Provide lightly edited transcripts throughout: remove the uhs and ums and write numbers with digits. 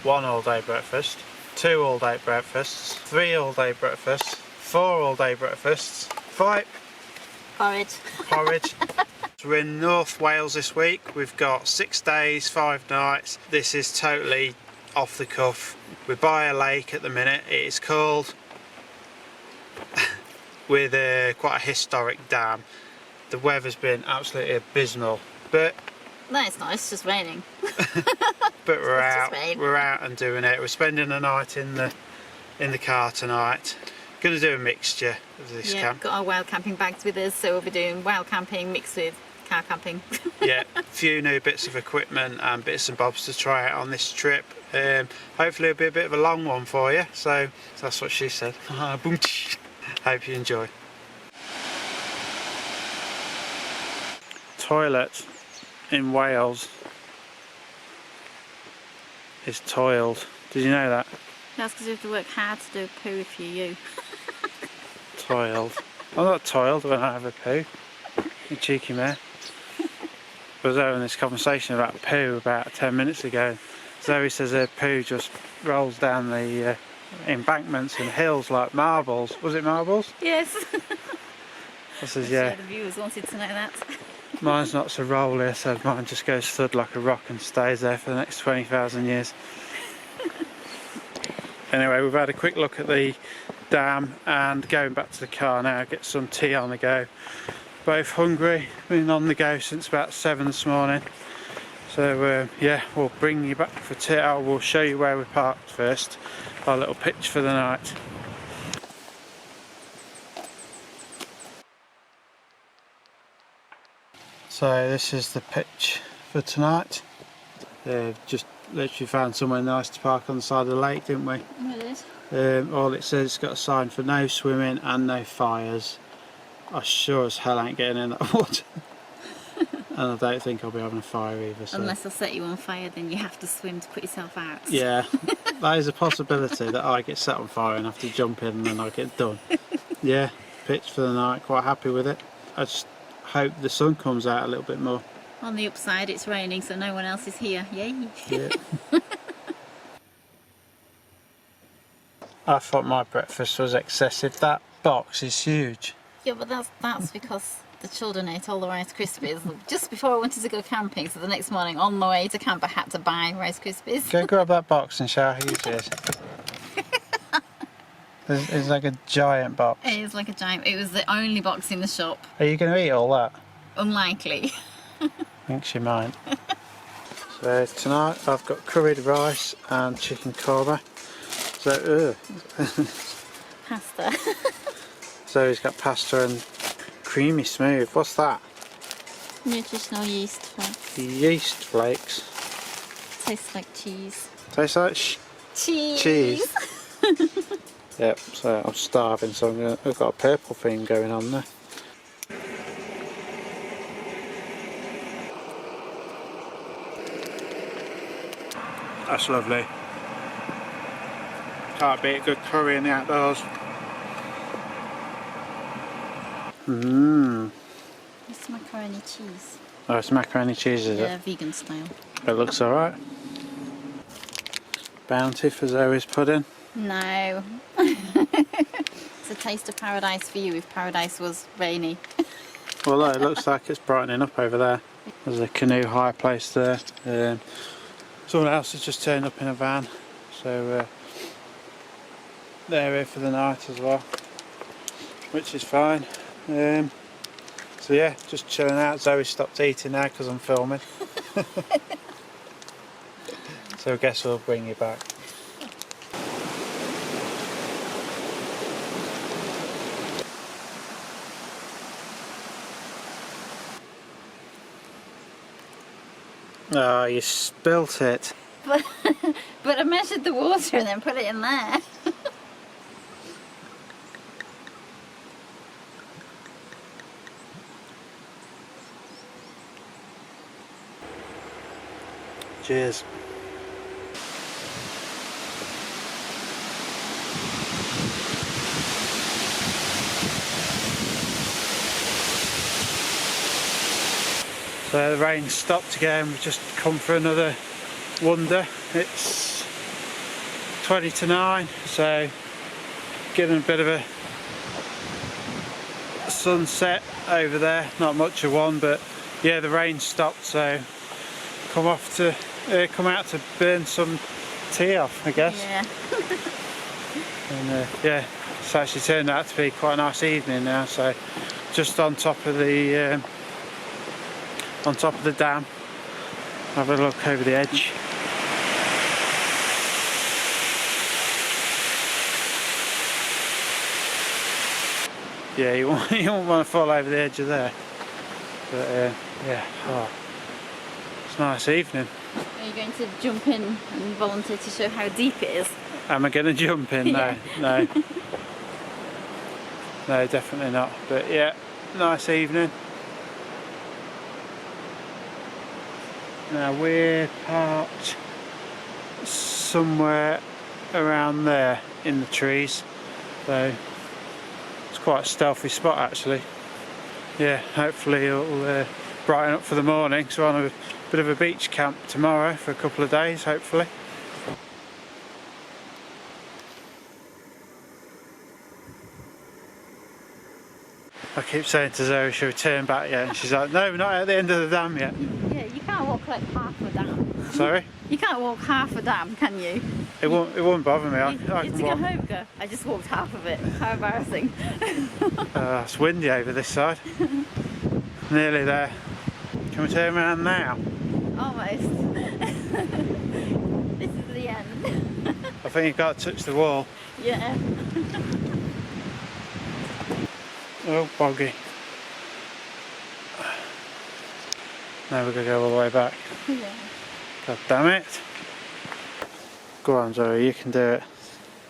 1 all-day breakfast, 2 all-day breakfasts, 3 all-day breakfasts, 4 all-day breakfasts, 5 porridge. So we're in North Wales this week. We've got 6 days, 5 nights. This is totally off the cuff. We're by a lake at the minute. It is called with quite a historic dam. The weather's been absolutely abysmal, but no, it's not. It's just raining. but we're out. We're out and doing it. We're spending the night in the car tonight. Going to do a mixture of this camp. Got our wild camping bags with us, so we'll be doing wild camping mixed with car camping. Yeah, a few new bits of equipment and bits and bobs to try out on this trip. Hopefully it'll be a bit of a long one for you. So that's what she said. Hope you enjoy. Toilet in Wales is toiled. Did you know that? That's because you have to work hard to do a poo if you're you. Toiled. I'm not toiled when I have a poo. You cheeky mare. I was having this conversation about poo about 10 minutes ago. Zoe says her poo just rolls down the embankments and hills like marbles. Was it marbles? Yes. I says, yeah. The viewers wanted to know that. Mine's not so rolly, so mine just goes thud like a rock and stays there for the next 20,000 years. Anyway, we've had a quick look at the dam and going back to the car now, get some tea on the go. Both hungry, been on the go since about 7 this morning. So yeah, we'll bring you back for tea. We'll show you where we parked first, our little pitch for the night. So this is the pitch for tonight. Just literally found somewhere nice to park on the side of the lake, didn't we? It is. All it says, it's got a sign for no swimming and no fires. I sure as hell ain't getting in that water. And I don't think I'll be having a fire either. So. Unless I set you on fire, then you have to swim to put yourself out. Yeah, that is a possibility that I get set on fire and have to jump in and then I get done. Yeah, pitch for the night, quite happy with it. I just hope the sun comes out a little bit more. On the upside, it's raining, so no one else is here. Yay! Yeah. I thought my breakfast was excessive. That box is huge. Yeah, but that's because the children ate all the Rice Krispies just before I wanted to go camping. So the next morning, on the way to camp, I had to buy Rice Krispies. Go grab that box and show how huge it is. It's like a giant box. It is like a giant. It was the only box in the shop. Are you going to eat all that? Unlikely. I think she might. So tonight I've got curried rice and chicken korma. So, Pasta. So he's got pasta and creamy smooth. What's that? Nutritional yeast flakes. Yeast flakes. Tastes like cheese. Tastes like Cheese. Yep, so I'm starving, so I've got a purple theme going on there. That's lovely. Can't beat a good curry in the outdoors. Mmm. It's macaroni cheese. Oh, it's macaroni cheese, is it? Yeah, vegan style. It looks alright. Bounty for Zoe's pudding. No. It's a taste of paradise for you if paradise was rainy. Well, it looks like it's brightening up over there. There's a canoe hire place there. Someone else has just turned up in a van, so they're here for the night as well, which is fine. So yeah, just chilling out. Zoe stopped eating now because I'm filming. So I guess we'll bring you back. Oh, you spilt it. But I measured the water and then put it in there. Cheers. So the rain stopped again. We've just come for another wonder. It's 20 to 9, so getting a bit of a sunset over there. Not much of one, but yeah, the rain stopped, so come out to burn some tea off, I guess. Yeah. And yeah, it's actually turned out to be quite a nice evening now. So just on top of the dam, have a look over the edge. Yeah, you won't want to fall over the edge of there. But yeah, oh, it's a nice evening. Are you going to jump in and volunteer to show how deep it is? Am I going to jump in? No, Yeah. no. No, definitely not. But yeah, nice evening. Now we're parked somewhere around there in the trees. So it's quite a stealthy spot actually. Yeah, hopefully it'll brighten up for the morning. So we're on a bit of a beach camp tomorrow for a couple of days, hopefully. I keep saying to Zoe she'll turn back yet, and she's like, no, we're not at the end of the dam yet. Yeah, you can't walk like half a dam. Sorry? You can't walk half a dam, can you? It won't bother me. I You can to go walk. home, go. I just walked half of it. How embarrassing. It's windy over this side. Nearly there. Can we turn around now? Almost. This is the end. I think you've got to touch the wall. Yeah. Oh, boggy. Now we're going to go all the way back. Yeah. God damn it. Go on, Zoe, you can do it.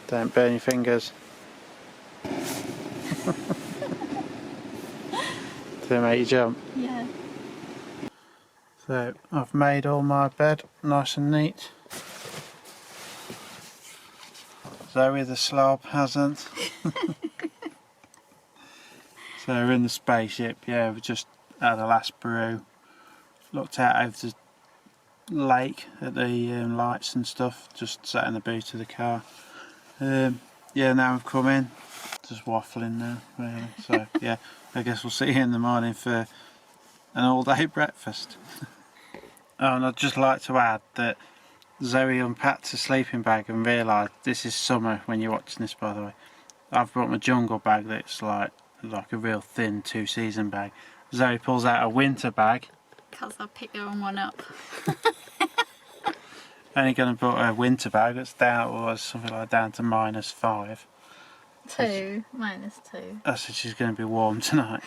Don't burn your fingers. Did it make you jump? Yeah. So, I've made all my bed nice and neat. Zoe the slob hasn't. So we're in the spaceship, yeah, we just had a last brew. Looked out over the lake at the lights and stuff, just sat in the boot of the car. Yeah, now I've come in, just waffling now, really. So yeah, I guess we'll see you in the morning for an all-day breakfast. Oh, and I'd just like to add that Zoe unpacked her sleeping bag and realised this is summer when you're watching this, by the way. I've brought my jungle bag that's like a real thin two-season bag. Zoe pulls out a winter bag. Because I picked the wrong one up. Only going to put a winter bag that's down, or something like down to -5. 2, -2. I said she's going to be warm tonight.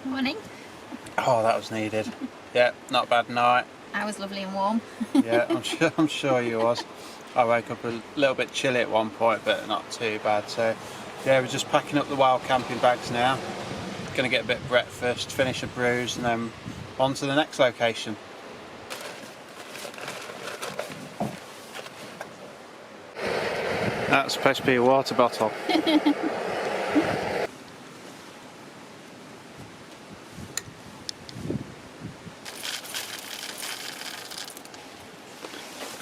Morning. Oh, that was needed. Yeah, not a bad night. I was lovely and warm. Yeah, I'm sure you was. I woke up a little bit chilly at one point, but not too bad. So yeah, we're just packing up the wild camping bags now. Gonna get a bit of breakfast, finish a brews, and then on to the next location. That's supposed to be a water bottle.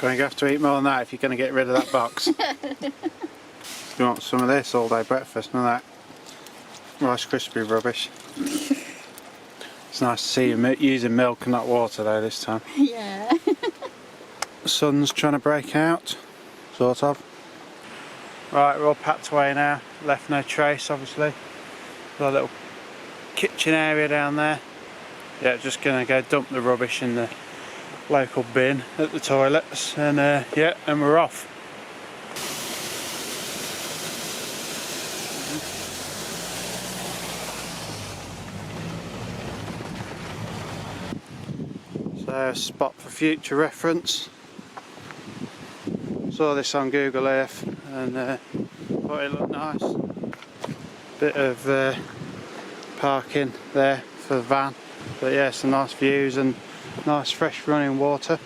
Going to have to eat more than that if you're going to get rid of that box. You want some of this all day breakfast, none of that Rice Krispie rubbish. It's nice to see you using milk and not water though this time. Yeah. The sun's trying to break out, sort of. Right, we're all packed away now, left no trace obviously. Got a little kitchen area down there. Yeah, just going to go dump the rubbish in the local bin at the toilets, and yeah, and we're off. So a spot for future reference. Saw this on Google Earth and thought it looked nice. Bit of parking there for the van, but yeah, some nice views and nice fresh running water.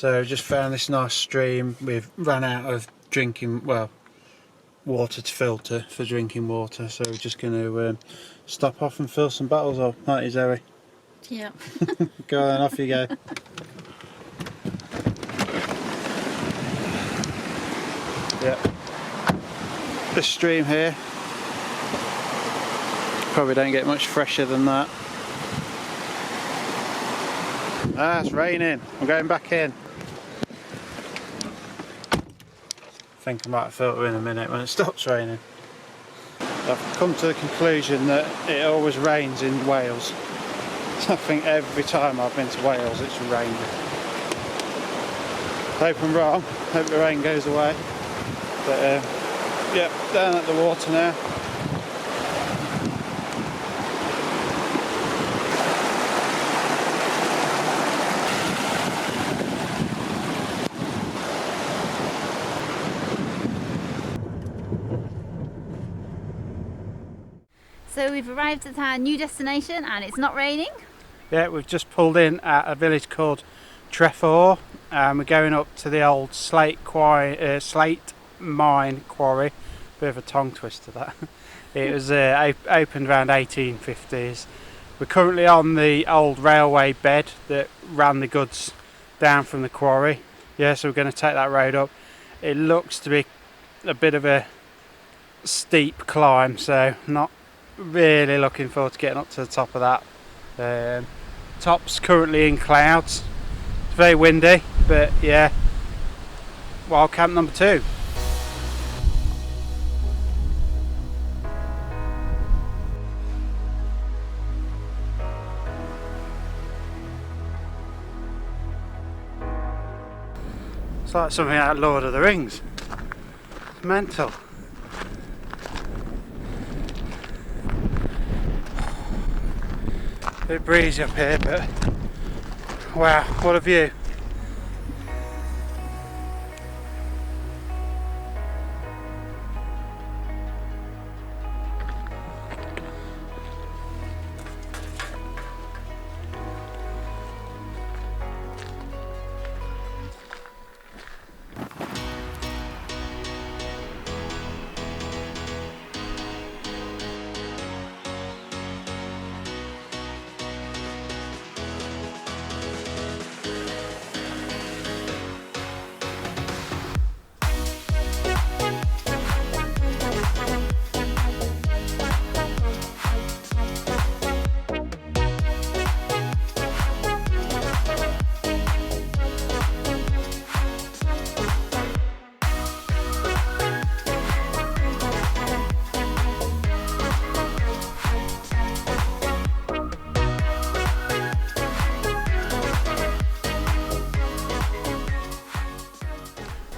So just found this nice stream. We've run out of drinking, well, water to filter for drinking water, so we're just going to stop off and fill some bottles up, aren't you, Zoe? Yeah. Go on, off you go. Yeah. This stream here probably don't get much fresher than that. Ah, it's raining. I'm going back in. I think I might filter in a minute when it stops raining. I've come to the conclusion that it always rains in Wales. I think every time I've been to Wales it's rained. Hope I'm wrong, hope the rain goes away. But yeah, down at the water now. So we've arrived at our new destination and it's not raining. Yeah, we've just pulled in at a village called Trefor, and we're going up to the old slate mine quarry. Bit of a tongue twister that. It was opened around 1850s. We're currently on the old railway bed that ran the goods down from the quarry. Yeah, so we're going to take that road up. It looks to be a bit of a steep climb, so not really looking forward to getting up to the top of that. Top's currently in clouds. It's very windy, but yeah, wild camp number 2. It's like something out of Lord of the Rings. It's mental. Bit breezy up here, but wow, what a view.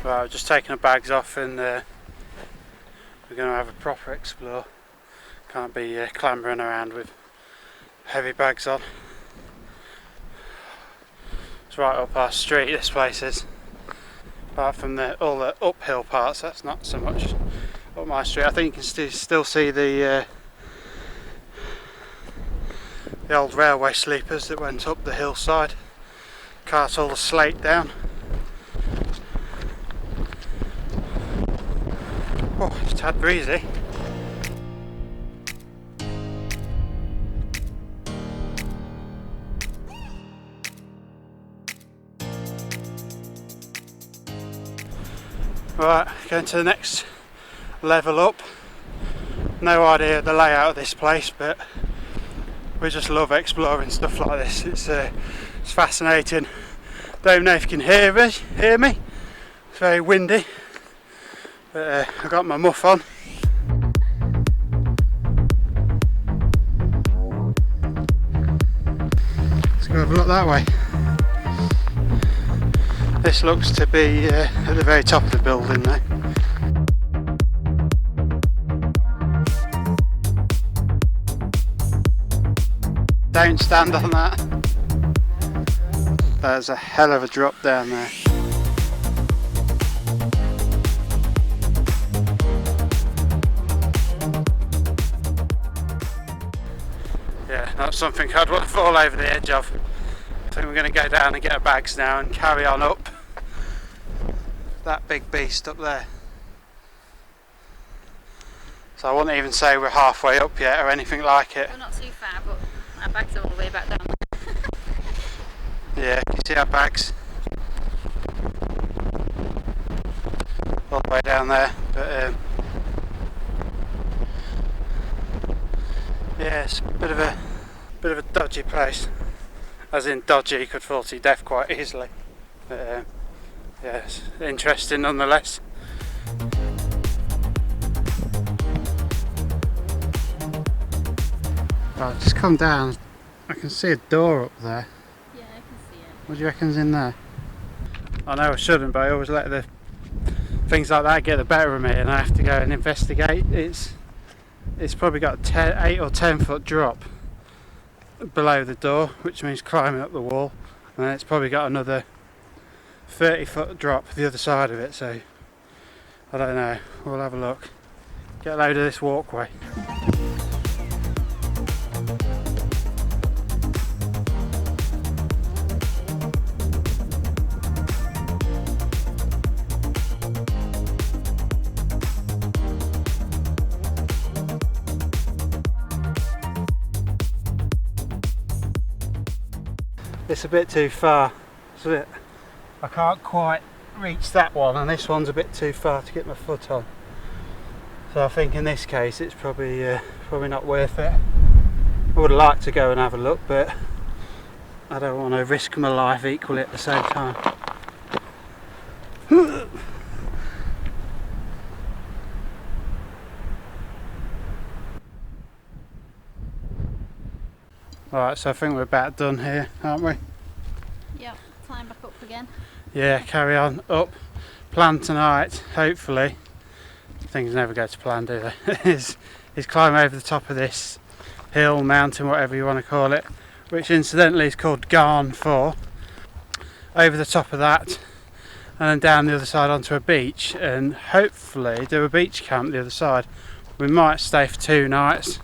Right, I've just taken the bags off and we're going to have a proper explore. Can't be clambering around with heavy bags on. It's right up our street, this place is. Apart from all the uphill parts, that's not so much up my street. I think you can still see the old railway sleepers that went up the hillside. Cart all the slate down. Oh, it's a tad breezy. Right, going to the next level up. No idea the layout of this place, but we just love exploring stuff like this. It's fascinating. Don't know if you can hear me. It's very windy. But I got my muff on. Let's go have a look that way. This looks to be at the very top of the building though. Don't stand on that. There's a hell of a drop down there. Yeah, not something I'd want to fall over the edge of. I think we're going to go down and get our bags now and carry on up. that big beast up there. So I wouldn't even say we're halfway up yet or anything like it. We're not too far, but our bags are all the way back down there. Yeah, you see our bags all the way down there, but yeah, it's a bit of a dodgy place. As in dodgy, you could fall to your death quite easily. But yeah, it's interesting nonetheless. Right, just come down. I can see a door up there. Yeah, I can see it. What do you reckon's in there? I know I shouldn't, but I always let the things like that get the better of me, and I have to go and investigate. It's probably got a 8 or 10 foot drop below the door, which means climbing up the wall, and it's probably got another 30 foot drop the other side of it, so I don't know. We'll have a look. Get a load of this walkway. It's a bit too far. I can't quite reach that one, and this one's a bit too far to get my foot on. So I think in this case it's probably not worth it. I would like to go and have a look, but I don't want to risk my life equally at the same time. Alright, so I think we're about done here, aren't we? Yep, climb back up again. Yeah, carry on up. Plan tonight, hopefully. Things never go to plan, do they? is climb over the top of this hill, mountain, whatever you want to call it, which incidentally is called Garn 4. Over the top of that, and then down the other side onto a beach, and hopefully do a beach camp the other side. We might stay for 2 nights.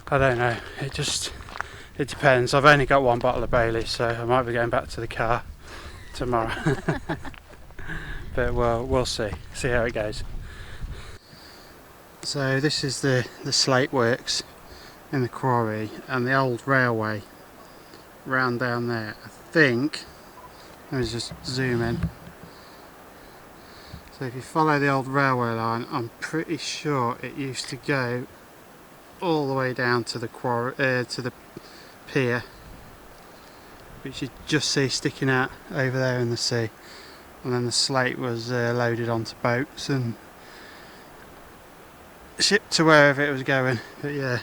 I don't know. It depends. I've only got 1 bottle of Bailey's, so I might be going back to the car tomorrow. But we'll see how it goes. So this is the slate works in the quarry, and the old railway round down there. I think, let me just zoom in. So if you follow the old railway line, I'm pretty sure it used to go all the way down to the quarry, to the pier, which you just see sticking out over there in the sea, and then the slate was loaded onto boats and shipped to wherever it was going. But yeah,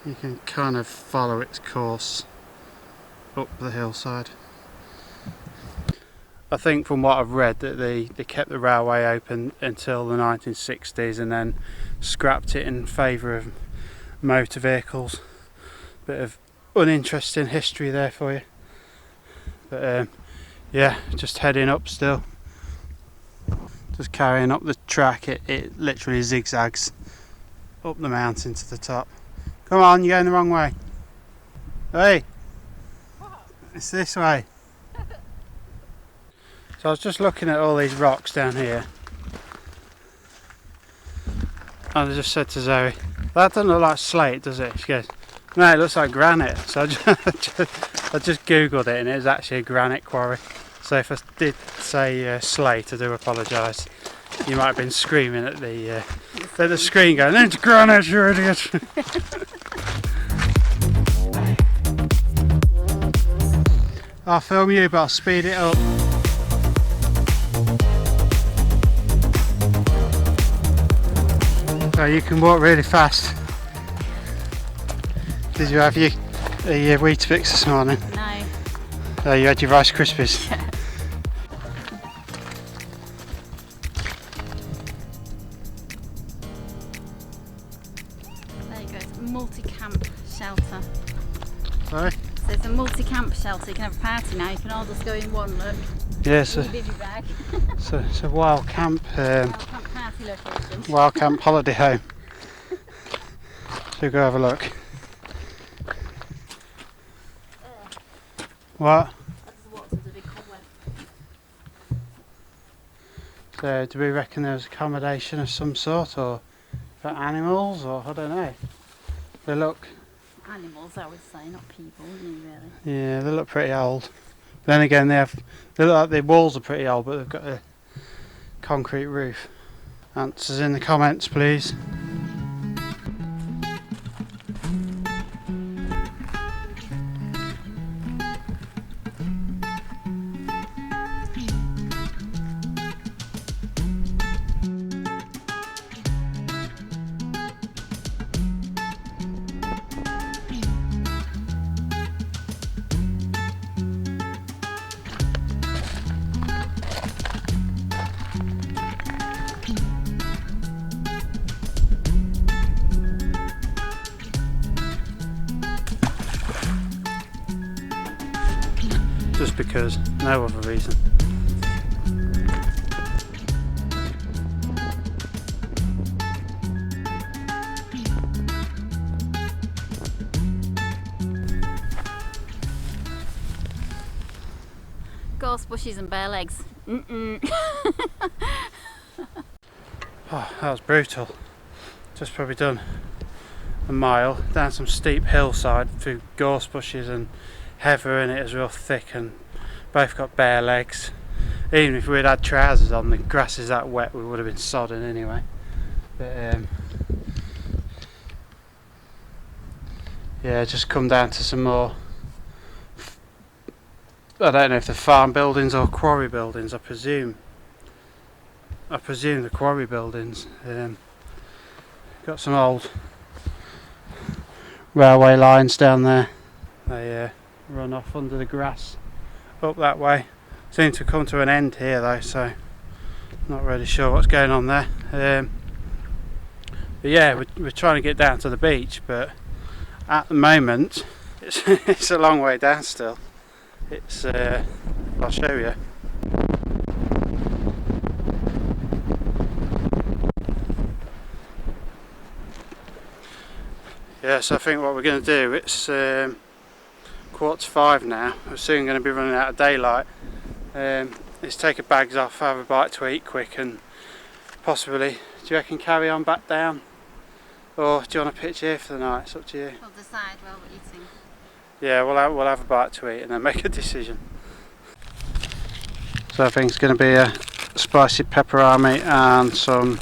you can kind of follow its course up the hillside. I think from what I've read that they kept the railway open until the 1960s and then scrapped it in favour of motor vehicles. Bit of uninteresting history there for you. But yeah, just heading up still. Just carrying up the track. It literally zigzags up the mountain to the top. Come on, you're going the wrong way. Hey! What? It's this way. So I was just looking at all these rocks down here, and I just said to Zoe, that doesn't look like slate, does it? She goes, no, it looks like granite. So I just googled it, and it was actually a granite quarry. So if I did say slate, I do apologise. You might have been screaming at the screen going, it's granite, you idiot. I'll film you, but I'll speed it up. So you can walk really fast. Did you have your Weetabix this morning? No. Oh, you had your Rice Krispies? Yeah. There you go, it's a multi-camp shelter. Sorry? So it's a multi-camp shelter, you can have a party now, you can all just go in one, look. Yeah, so bivvy bag. it's a wild camp. Wild camp party location. Wild camp holiday home. So go have a look. What? I just walked with a big cobweb. So do we reckon there's accommodation of some sort, or for animals, or I don't know. They look... Animals, I would say, not people, wouldn't you, really? Yeah, they look pretty old. But then again, they look like the walls are pretty old, but they've got a concrete roof. Answers in the comments, please. Just because, no other reason. Gorse bushes and bare legs. Oh, that was brutal. Just probably done a mile down some steep hillside through gorse bushes and heather, and it was real thick, and both got bare legs. Even if we'd had trousers on, the grass is that wet, we would have been sodden anyway. But yeah, just come down to some more, I don't know if they're farm buildings or quarry buildings. I presume the quarry buildings. Got some old railway lines down there. They run off under the grass up that way. Seem to come to an end here though, so not really sure what's going on there. But yeah, we're trying to get down to the beach, but at the moment it's a long way down still. It's I'll show you. Yeah, so I think what we're going to do, it's 4:45 now, we're soon going to be running out of daylight. Let's take our bags off, have a bite to eat quick, and possibly, do you reckon carry on back down? Or do you want to pitch here for the night? It's up to you. We'll decide while we're eating. Yeah, we'll have a bite to eat and then make a decision. So I think it's going to be a spicy pepperami and some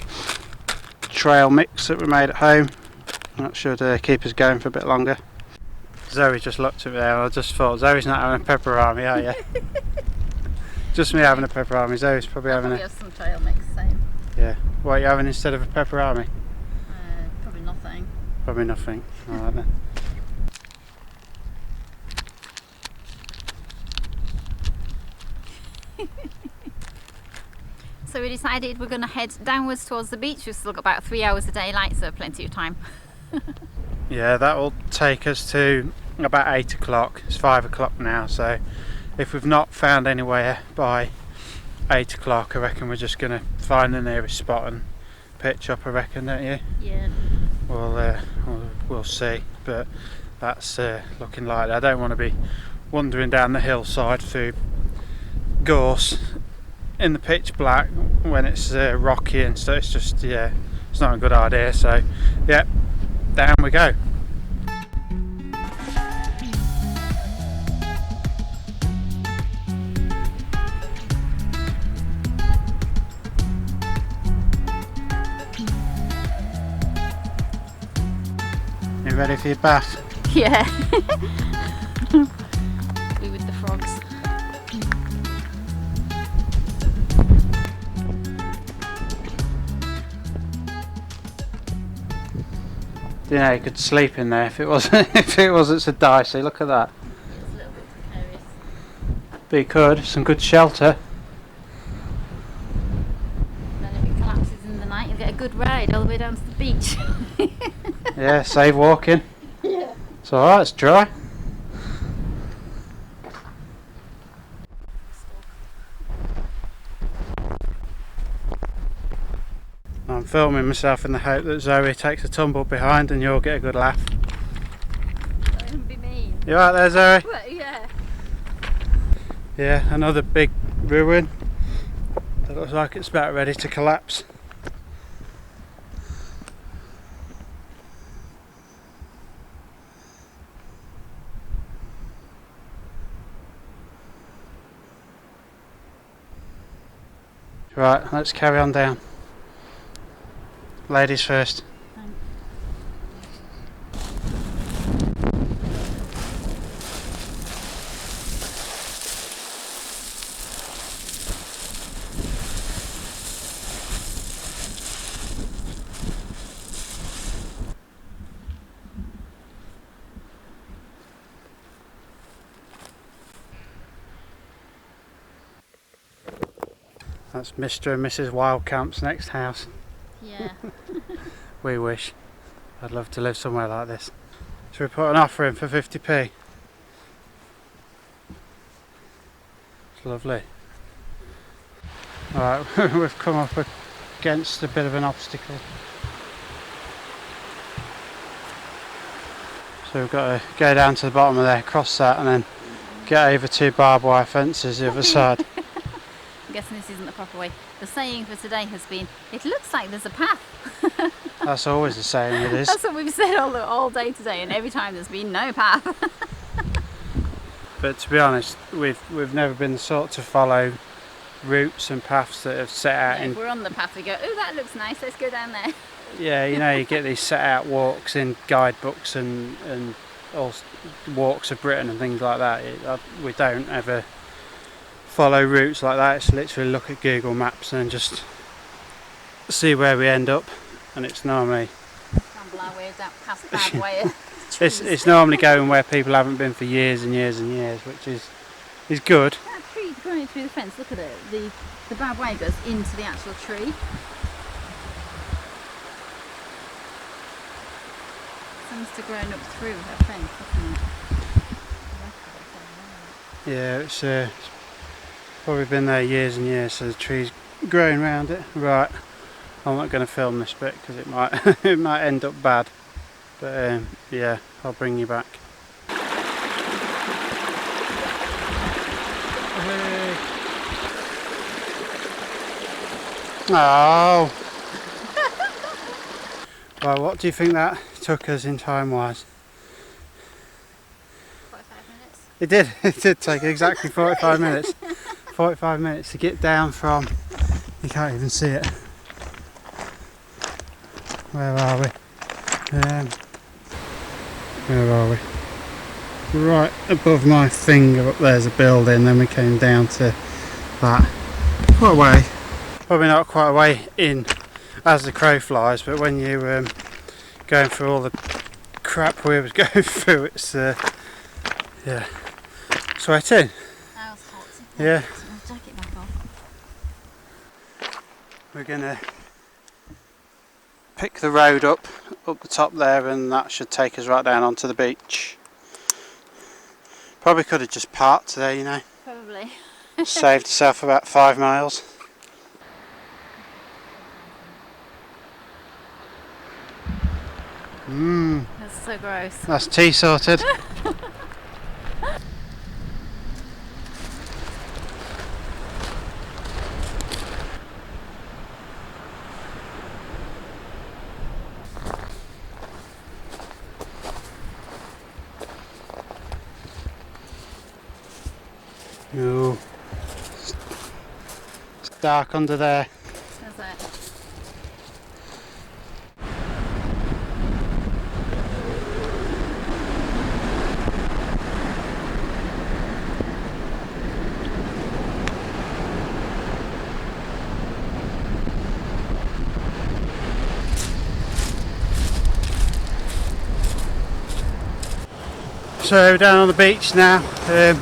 trail mix that we made at home. That should keep us going for a bit longer. Zoe just looked at me there and I just thought, Zoe's not having a pepperami, are you? Just me having a pepperami. Zoe's probably having have some trail mix, same. Yeah. What are you having instead of a pepperami? Probably nothing. Probably nothing. Alright then. So we decided we're going to head downwards towards the beach. We've still got about 3 hours of daylight, so plenty of time. Yeah, that will take us to about 8 o'clock. It's 5 o'clock now, so if we've not found anywhere by 8 o'clock, I reckon we're just going to find the nearest spot and pitch up, I reckon, don't you? Yeah. We'll see, but that's looking likely. I don't want to be wandering down the hillside through gorse in the pitch black when it's rocky and stuff. It's just, yeah, it's not a good idea. So yeah, down we go. You ready for your bath? Yeah. We with the frogs. You know, you could sleep in there if it wasn't if it wasn't so dicey. Look at that. It's a little bit precarious. But you could, some good shelter. Then if it collapses in the night, you'll get a good ride all the way down to the beach. Yeah, save walking. Yeah. It's alright, it's dry. I'm filming myself in the hope that Zoe takes a tumble behind and you'll get a good laugh. That wouldn't be mean. You alright there, Zoe? Well, yeah. Yeah, another big ruin. It looks like it's about ready to collapse. Right, let's carry on down. Ladies first. That's Mr. and Mrs. Wildcamps' next house. Yeah. We wish. I'd love to live somewhere like this. Should we put an offer in for 50p? It's lovely. Alright, we've come up against a bit of an obstacle. So we've got to go down to the bottom of there, cross that, and then get over 2 barbed wire fences the other side. I'm guessing this isn't the proper way. The saying for today has been, it looks like there's a path. That's always the saying, it is. That's what we've said all day today, and every time there's been no path. But to be honest, we've never been the sort to follow routes and paths that have set out in... If we're on the path we go, oh that looks nice, let's go down there. Yeah, you know, you get these set out walks in guidebooks and all walks of Britain and things like that. We don't ever follow routes like that. It's literally look at Google Maps and just see where we end up, and it's normally Scramble our way down past bad wire. it's normally going where people haven't been for years and years and years, which is good. That tree growing through the fence, look at it. The bad wire goes into the actual tree. Seems to grown up through her fence, hasn't it? Yeah, it's probably been there years and years, so the tree's growing around it. Right, I'm not going to film this bit because it might it might end up bad, but yeah, I'll bring you back. Oh. Well, what do you think that took us in time wise? 45 minutes. It did. It did take exactly 45 minutes. 45 minutes to get down from... You can't even see it. Where are we? Where are we? Right above my finger up there's a building, then we came down to that. Quite a way. Probably not quite a way in as the crow flies, but when you going through all the crap we was going through, it's yeah, sweating. That was hot. Yeah. Put my jacket back on. We're gonna pick the road up the top there, and that should take us right down onto the beach. Probably could have just parked there, you know. Probably. Saved yourself about 5 miles. That's so gross. That's tea sorted. Ooh. It's dark under there. Is it? So down on the beach now. This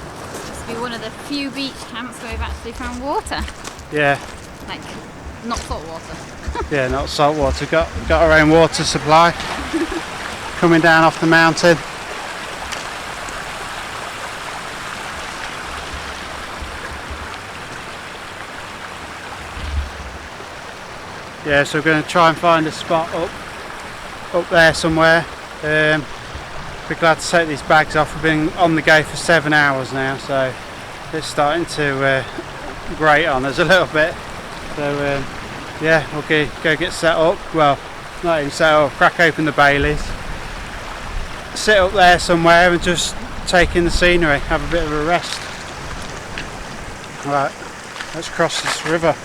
will be one of the few beach camps where we've actually found water. Yeah, Like, not salt water. yeah, not salt water. Got our own water supply coming down off the mountain. Yeah, so we're going to try and find a spot up there somewhere. Be glad to take these bags off. We've been on the go for 7 hours now, so it's starting to grate on us a little bit. So yeah, we'll go get set up. Well, not even set up, crack open the Baileys, sit up there somewhere and just take in the scenery, have a bit of a rest. Right, let's cross this river.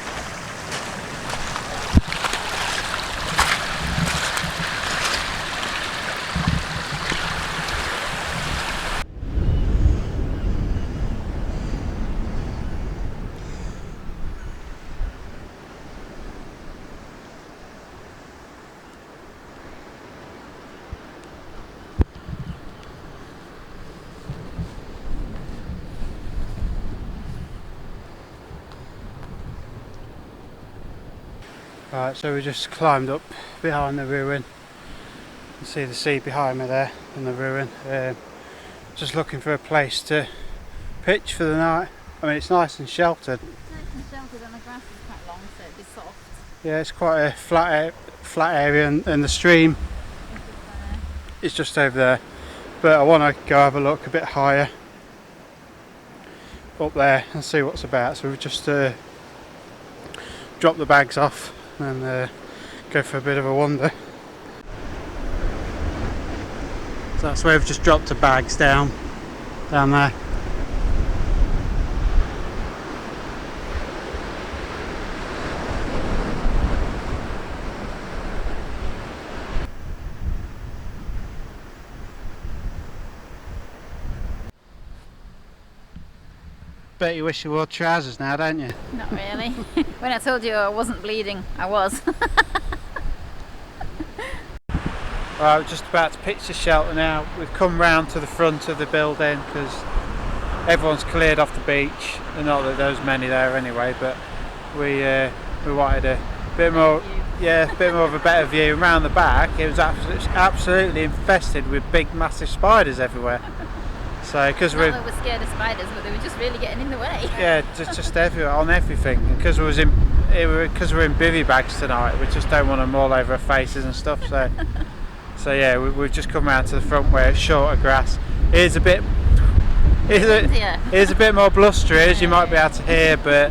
Right, so we just climbed up behind the ruin. You can see the sea behind me there in the ruin. Just looking for a place to pitch for the night. I mean, it's nice and sheltered. It's nice and sheltered and the grass is quite long, so it'd be soft. Yeah, it's quite a flat area, and the stream is just over there. But I want to go have a look a bit higher up there and see what's about. So we've just dropped the bags off and go for a bit of a wander. So that's where we've just dropped the bags down there. Bet you wish you wore trousers now, don't you? Not really. When I told you I wasn't bleeding, I was. Right, we're just about to pitch the shelter now. We've come round to the front of the building because everyone's cleared off the beach. And not that there was many there anyway, but we wanted a bit more, yeah, a bit more of a better view. Around the back, it was absolutely infested with big, massive spiders everywhere. So, because we were scared of spiders, but they were just really getting in the way. Yeah, just everywhere, on everything. Because we're in bivvy bags tonight, we just don't want them all over our faces and stuff. So yeah, we've just come round to the front where it's shorter grass. Here's a bit more blustery, as you might be able to hear, but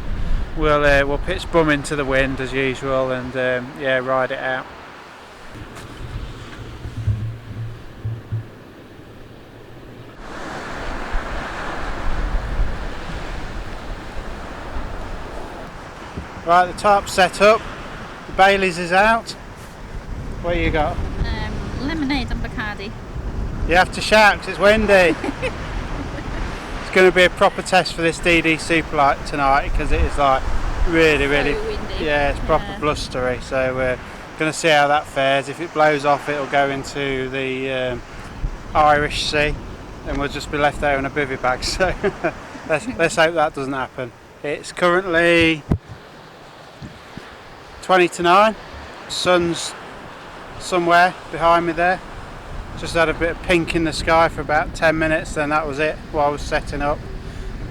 we'll pitch bum into the wind as usual and yeah, ride it out. Right, the tarp setup, the Baileys is out. What you got? Lemonade and Bacardi. You have to shout because it's windy. It's going to be a proper test for this DD Superlight tonight because it is like really windy. Yeah, it's proper blustery. So we're going to see how that fares. If it blows off, it'll go into the Irish Sea, and we'll just be left there in a bivvy bag. So let's hope that doesn't happen. It's currently 20 to 9. Sun's somewhere behind me there. Just had a bit of pink in the sky for about 10 minutes, then that was it while I was setting up.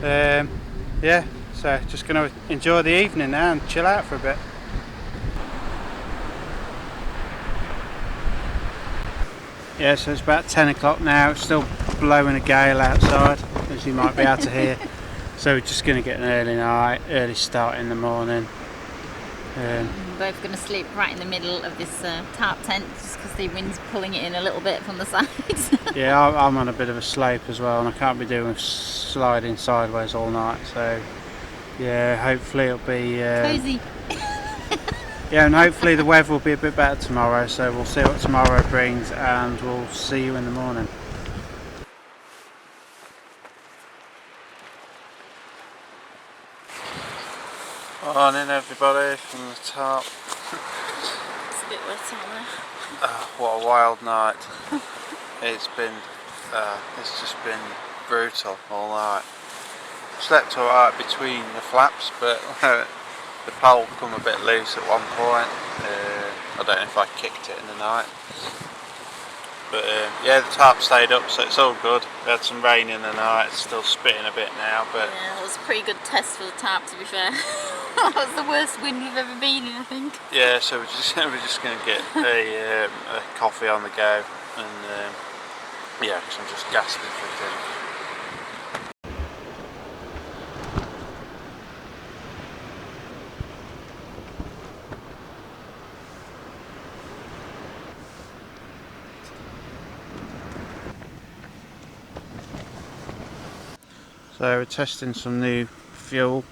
Yeah, so just going to enjoy the evening now and chill out for a bit. Yeah, so it's about 10 o'clock now. It's still blowing a gale outside, as you might be able to hear. So we're just going to get an early night, early start in the morning. We're both going to sleep right in the middle of this tarp tent just because the wind's pulling it in a little bit from the sides. Yeah, I'm on a bit of a slope as well, and I can't be doing sliding sideways all night, so yeah, hopefully it'll be cozy. Yeah, and hopefully the weather will be a bit better tomorrow, so we'll see what tomorrow brings and we'll see you in the morning. Morning everybody from the top. It's a bit wet out there. What a wild night. It's just been brutal all night. Slept alright between the flaps, but the pole come a bit loose at one point. I don't know if I kicked it in the night. But yeah, the tarp stayed up, so it's all good. We had some rain in the night, it's still spitting a bit now, but yeah, it was a pretty good test for the tarp, to be fair. That was the worst wind we've ever been in, I think. Yeah, so we're just going to get a coffee on the go, and yeah, because I'm just gasping for a drink. So we're testing some new fuel,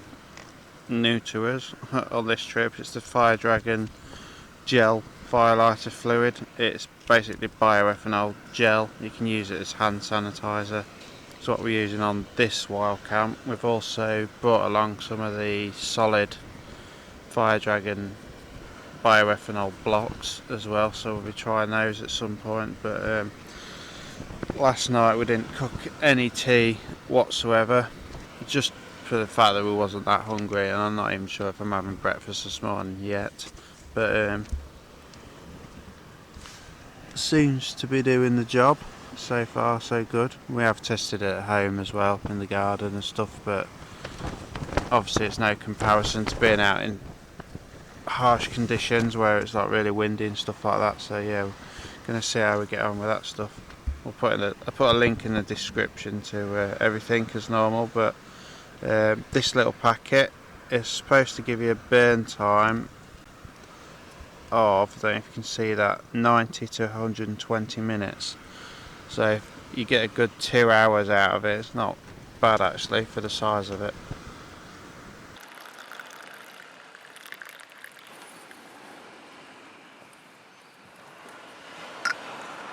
new to us on this trip. It's the Fire Dragon gel firelighter fluid. It's basically bioethanol gel. You can use it as hand sanitizer. It's what we're using on this wild camp. We've also brought along some of the solid Fire Dragon bioethanol blocks as well, so we'll be trying those at some point. But last night we didn't cook any tea whatsoever, just for the fact that we wasn't that hungry, and I'm not even sure if I'm having breakfast this morning yet. But seems to be doing the job. So far so good. We have tested it at home as well, in the garden and stuff, but obviously it's no comparison to being out in harsh conditions where it's like really windy and stuff like that. So yeah, we're gonna see how we get on with that stuff. I'll put a link in the description to everything as normal. But this little packet is supposed to give you a burn time of, I don't know if you can see that, 90 to 120 minutes. So you get a good 2 hours out of it. It's not bad actually for the size of it.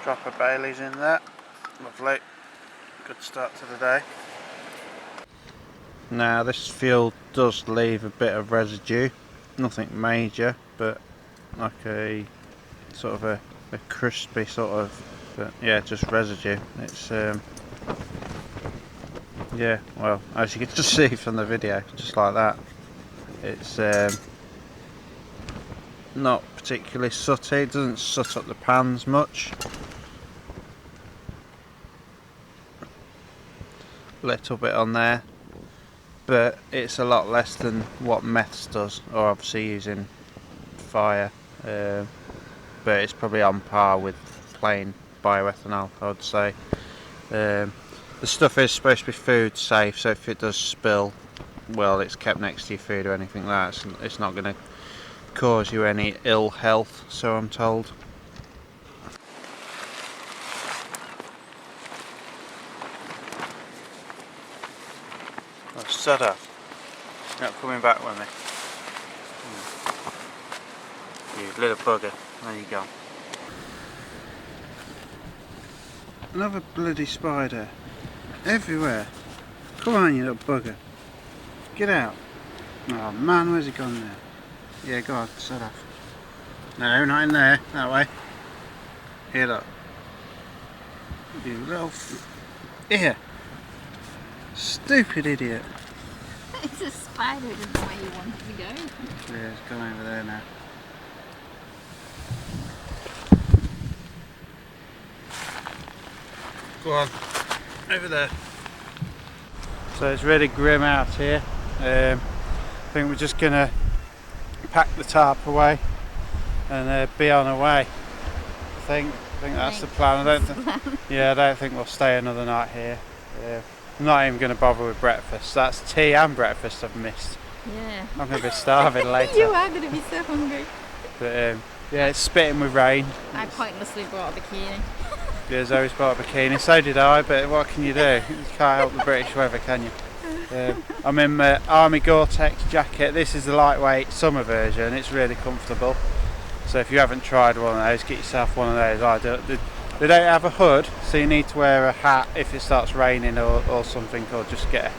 Drop a Bailey's in there. Lovely. Good start to the day. Now this fuel does leave a bit of residue. Nothing major, but like a sort of a crispy sort of, but yeah, just residue. It's yeah, well, as you can just see from the video, just like that. It's not particularly sooty. It doesn't soot up the pans much. Little bit on there, but it's a lot less than what meths does, or obviously using fire, but it's probably on par with plain bioethanol, I would say. The stuff is supposed to be food safe, so if it does spill, well, it's kept next to your food or anything like that. It's not going to cause you any ill health, so I'm told. Oh, Setup, you're not coming back with me. You little bugger, there you go. Another bloody spider. Everywhere. Come on, you little bugger. Get out. Oh man, where's he gone now? Yeah, go on, set off. No, not in there. That way. Here, look. You little here. Stupid idiot. It's a spider, it isn't the way you want it to go. Yeah, it's gone over there now. Go on, over there. So it's really grim out here. I think we're just gonna pack the tarp away and be on our way. I think that's the plan. I don't think we'll stay another night here. I'm not even going to bother with breakfast. That's tea and breakfast I've missed. Yeah. I'm going to be starving later. You are going to be so hungry. But yeah, it's spitting with rain. I pointlessly brought a bikini. Yeah, Zoe's bought a bikini, so did I, but what can you do? You can't help the British weather, can you? I'm in my Army Gore-Tex jacket. This is the lightweight summer version. It's really comfortable. So if you haven't tried one of those, get yourself one of those. They don't have a hood, so you need to wear a hat if it starts raining or something, or just get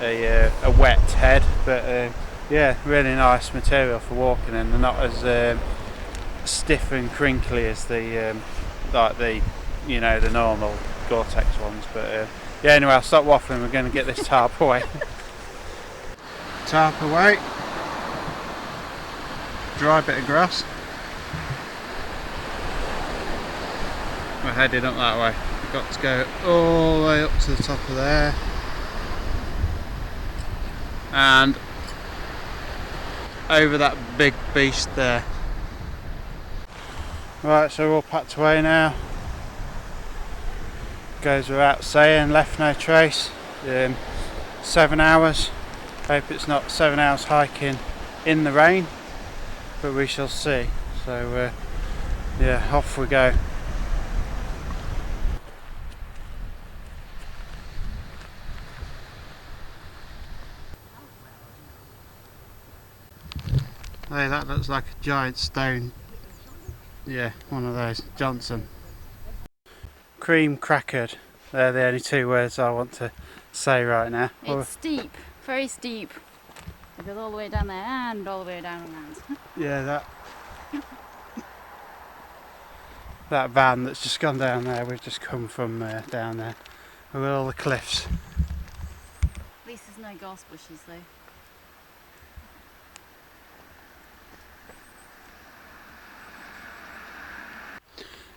a wet head. But yeah, really nice material for walking in. They're not as stiff and crinkly as the like the the normal Gore-Tex ones. But yeah, anyway, I'll stop waffling. We're going to get this tarp away. Tarp away. Dry bit of grass. We're heading up that way. We've got to go all the way up to the top of there. And over that big beast there. Right, so we're all packed away now. Goes without saying, left no trace. 7 hours. Hope it's not 7 hours hiking in the rain, but we shall see. So yeah, off we go. Hey, that looks like a giant stone. Yeah, one of those. Johnson. Cream crackered. They're the only two words I want to say right now. It's steep, very steep. It goes all the way down there and all the way down around. Yeah, that van that's just gone down there, we've just come from down there. With all the cliffs. At least there's no gorse bushes though.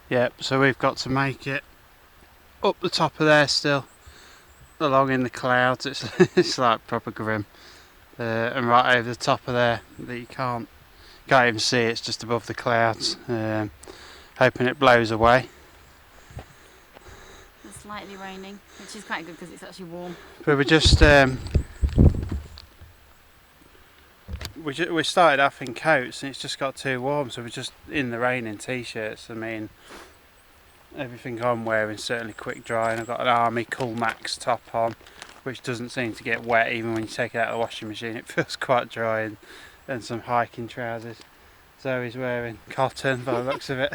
Yep, so we've got to make it up the top of there still, along in the clouds. It's like proper grim, and right over the top of there that you can't even see. It's just above the clouds. Hoping it blows away. It's slightly raining, which is quite good because it's actually warm. But we just we started off in coats and it's just got too warm, so we're just in the rain in t-shirts. I mean, everything I'm wearing is certainly quick dry, and I've got an Army Cool Max top on, which doesn't seem to get wet even when you take it out of the washing machine. It feels quite dry, and some hiking trousers. Zoe's wearing cotton by the looks of it.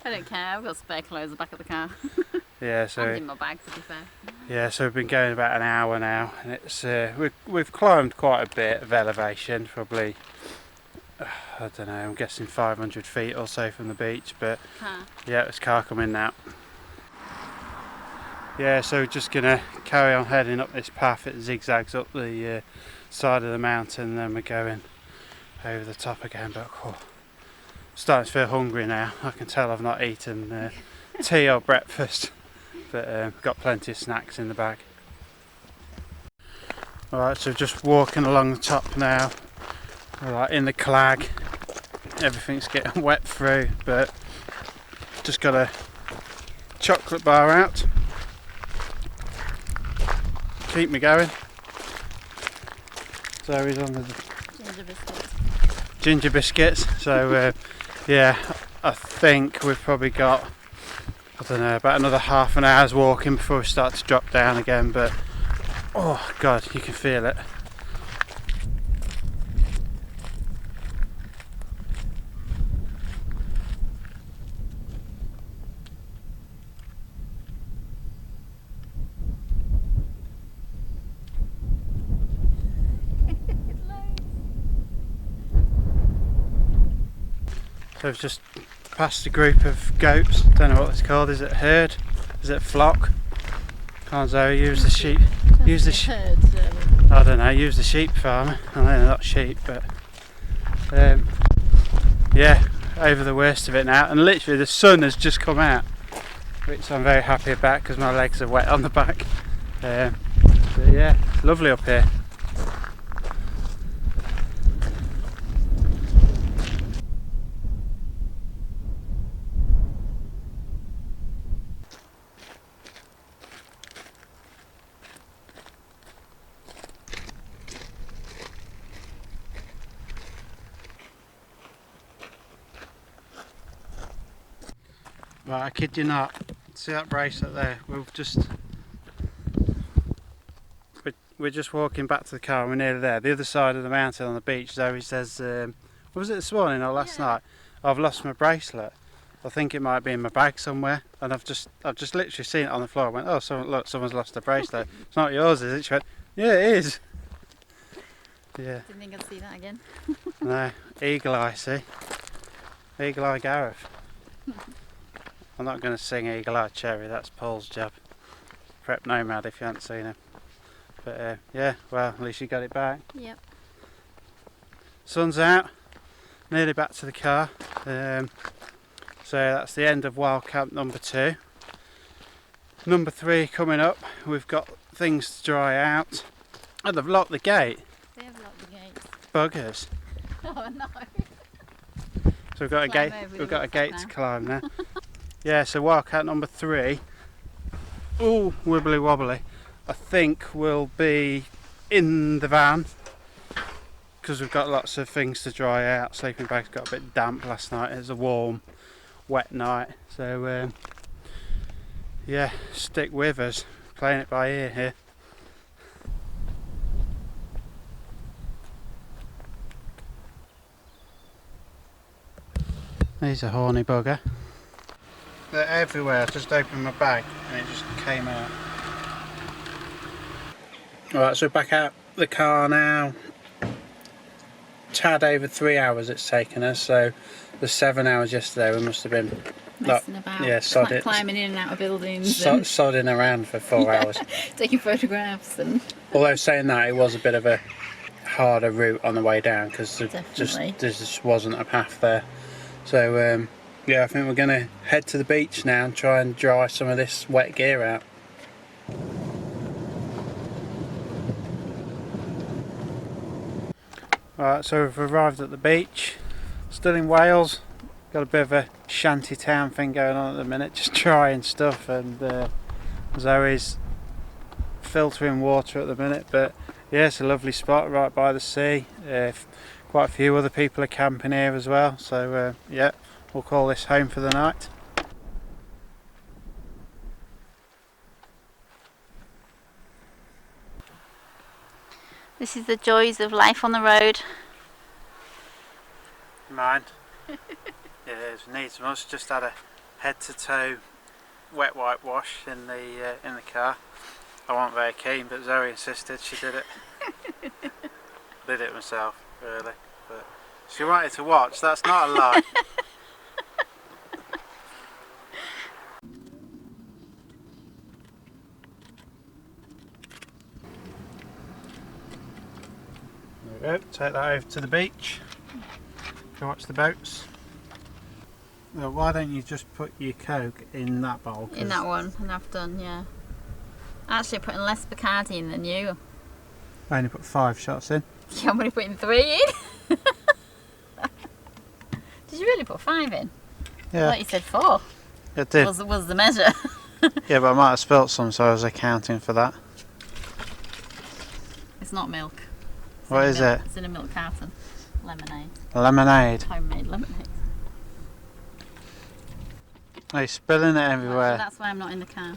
I don't care, I've got spare clothes at the back of the car. Yeah, And in my bag, to be fair. Yeah, so we've been going about an hour now, and it's we've climbed quite a bit of elevation, probably I don't know, I'm guessing 500 feet or so from the beach, but Car. yeah, it's car coming now. Yeah, so we're just gonna carry on heading up this path. It zigzags up the side of the mountain, and then we're going over the top again. But starting to feel hungry now. I can tell I've not eaten tea or breakfast, but got plenty of snacks in the bag. Alright, so just walking along the top now. Alright, in the clag. Everything's getting wet through, but just got a chocolate bar out. Keep me going. Zoe's on the Ginger biscuits. ginger biscuits. So yeah, I think we've probably got, I don't know, about another half an hour's walking before we start to drop down again, but oh god, you can feel it. So we've just passed a group of goats. Don't know what it's called. Is it herd? Is it flock? Can't Zoe use the sheep? Use the herd, I don't know. Use the sheep farmer. I know they're not sheep, but yeah, over the worst of it now. And literally the sun has just come out, which I'm very happy about because my legs are wet on the back. But yeah, it's lovely up here. Right, I kid you not. See that bracelet there? We're just walking back to the car. We're nearly there. The other side of the mountain on the beach. Zoe says, "What was it this morning or last night? I've lost my bracelet. I think it might be in my bag somewhere." And I've just literally seen it on the floor. I went, "Oh, someone's lost a bracelet. It's not yours, is it?" She went, "Yeah, it is." Yeah. Didn't think I'd see that again. No, eagle eye. See, eagle eye Gareth. I'm not going to sing Eagle Eye Cherry, that's Paul's job. Prep Nomad if you haven't seen him. But yeah, well, at least you got it back. Yep. Sun's out, nearly back to the car. So that's the end of Wild Camp number 2. Number 3 coming up. We've got things to dry out. Oh, they've locked the gate. They have locked the gates. Buggers. Oh no. So we've got a gate to climb now. Yeah, so Wildcat number 3, ooh, wibbly wobbly, I think we'll be in the van because we've got lots of things to dry out. Sleeping bag's got a bit damp last night. It was a warm, wet night. So yeah, stick with us, playing it by ear here. He's a horny bugger. They're everywhere. I just opened my bag and it just came out. Alright, so we're back out the car now. Tad over 3 hours it's taken us, so the 7 hours yesterday we must have been Messing about. Yeah, Like climbing in and out of buildings. Sodding around for 4 hours. Taking photographs and... Although saying that, it was a bit of a harder route on the way down because there just wasn't a path there. So yeah, I think we're going to head to the beach now and try and dry some of this wet gear out. Right, so we've arrived at the beach, still in Wales. Got a bit of a shanty town thing going on at the minute, just trying stuff, and Zoe's filtering water at the minute, but yeah, it's a lovely spot right by the sea. Quite a few other people are camping here as well, so yeah, we'll call this home for the night. This is the joys of life on the road. Mind? It is, needs must. Just had a head to toe wet whitewash in the car. I wasn't very keen, but Zoe insisted. She did it. Did it myself, really. But she wanted to watch. That's not a lie. There we go. Take that over to the beach. Go watch the boats. Well, why don't you just put your Coke in that bowl? In that one, and I've done, yeah. Actually, putting less Bacardi in than you. I only put 5 shots in. Yeah, I'm only putting 3 in. Did you really put 5 in? Yeah. I thought you said 4. It did. Was the measure. Yeah, but I might have spilt some, so I was accounting for that. It's not milk. What is it? It's in a milk carton. Lemonade. Lemonade. Homemade lemonade. Oh, you're spilling it everywhere. That's why I'm not in the car.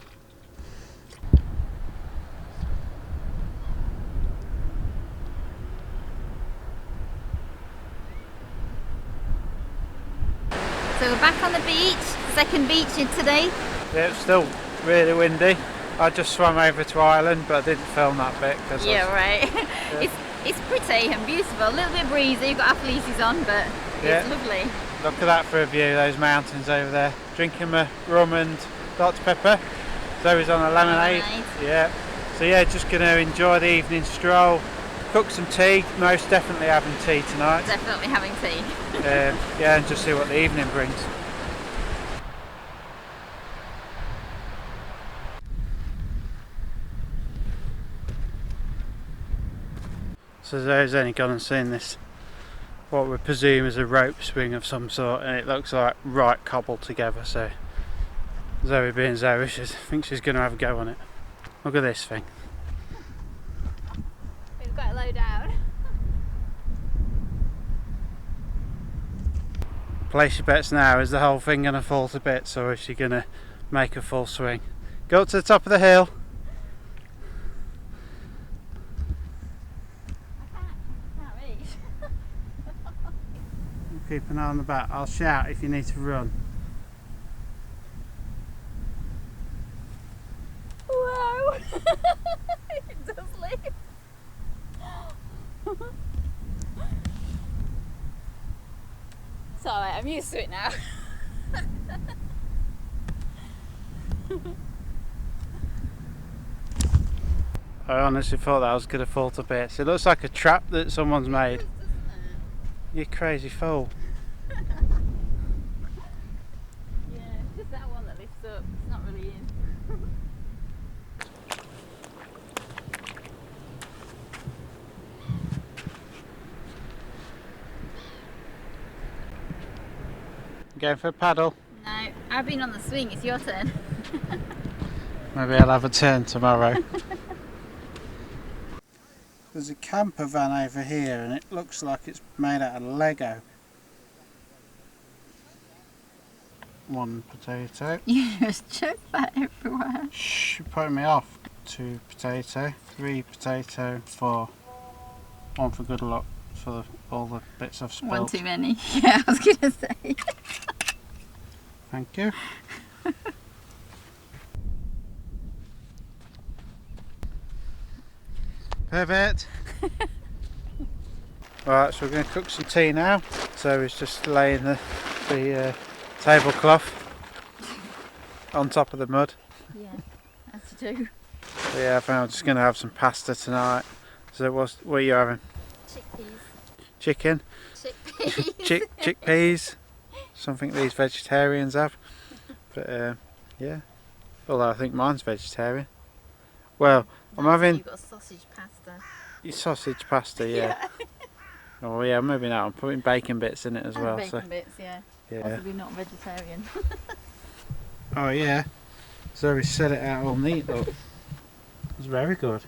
So we're back on the beach, second beach in today. Yeah, it's still really windy. I just swam over to Ireland, but I didn't film that bit. Cause right. Yeah. It's pretty and beautiful, a little bit breezy, you've got our fleeces on, but it's lovely. Look at that for a view, those mountains over there. Drinking my rum and Dr Pepper. Zoe's on a lemonade. Yeah. So yeah, just going to enjoy the evening stroll. Cook some tea, most definitely having tea tonight. Definitely having tea. Yeah, and just see what the evening brings. So Zoe's only gone and seen this, what we presume is a rope swing of some sort, and it looks like right cobbled together, so Zoe being Zoe, I think she's going to have a go on it. Look at this thing. We've got it low down. Place your bets now, is the whole thing going to fall to bits, or is she going to make a full swing? Go up to the top of the hill. Keep an eye on the back. I'll shout if you need to run. Whoa! It does leave. It's alright, I'm used to it now. I honestly thought that was going to fall to bits. It looks like a trap that someone's made. You crazy fool. Yeah, it's just that one that lifts up. It's not really in. Going for a paddle? No, I've been on the swing. It's your turn. Maybe I'll have a turn tomorrow. There's a camper van over here and it looks like it's made out of Lego. 1 potato. You just chuck that everywhere. Shh, you're putting me off. 2 potato, 3 potato, 4. 1 for good luck for all the bits I've spilled. 1 too many. Yeah, I was going to say. Thank you. Perfect. Right, so we're going to cook some tea now. So it's just laying the tablecloth on top of the mud. Yeah, as you do. So yeah, I think I'm just going to have some pasta tonight. So what are you having? Chickpeas. Chicken? Chickpeas. Chickpeas. Something these vegetarians have. But yeah. Although I think mine's vegetarian. Well, I'm having... You've got sausage pasta. Your sausage pasta, yeah. Oh yeah, maybe not. I'm putting bacon bits in it as well. Bacon bits, yeah. Possibly not vegetarian. Oh yeah. So we set it out all neat, look. It's very good.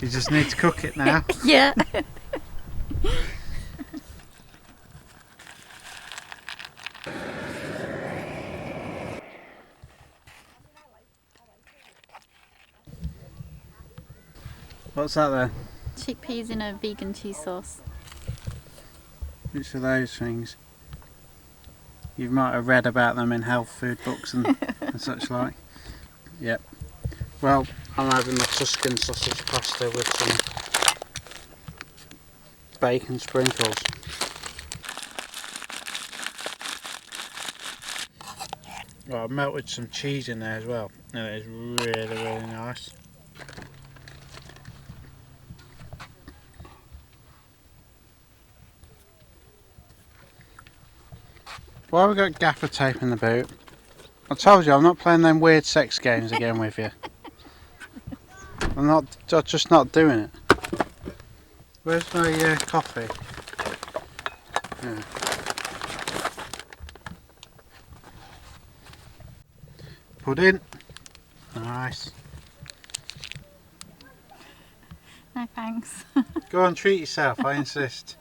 You just need to cook it now. Yeah. What's that then? Chickpeas in a vegan cheese sauce. Which of those things? You might have read about them in health food books and such like. Yep. Well, I'm having my Tuscan sausage pasta with some bacon sprinkles. Well, I've melted some cheese in there as well, and it is really nice. Why have we got gaffer tape in the boot? I told you I'm not playing them weird sex games again with you. I'm just not doing it. Where's my coffee? Yeah. Pudding. Nice. No thanks. Go on, treat yourself, I insist.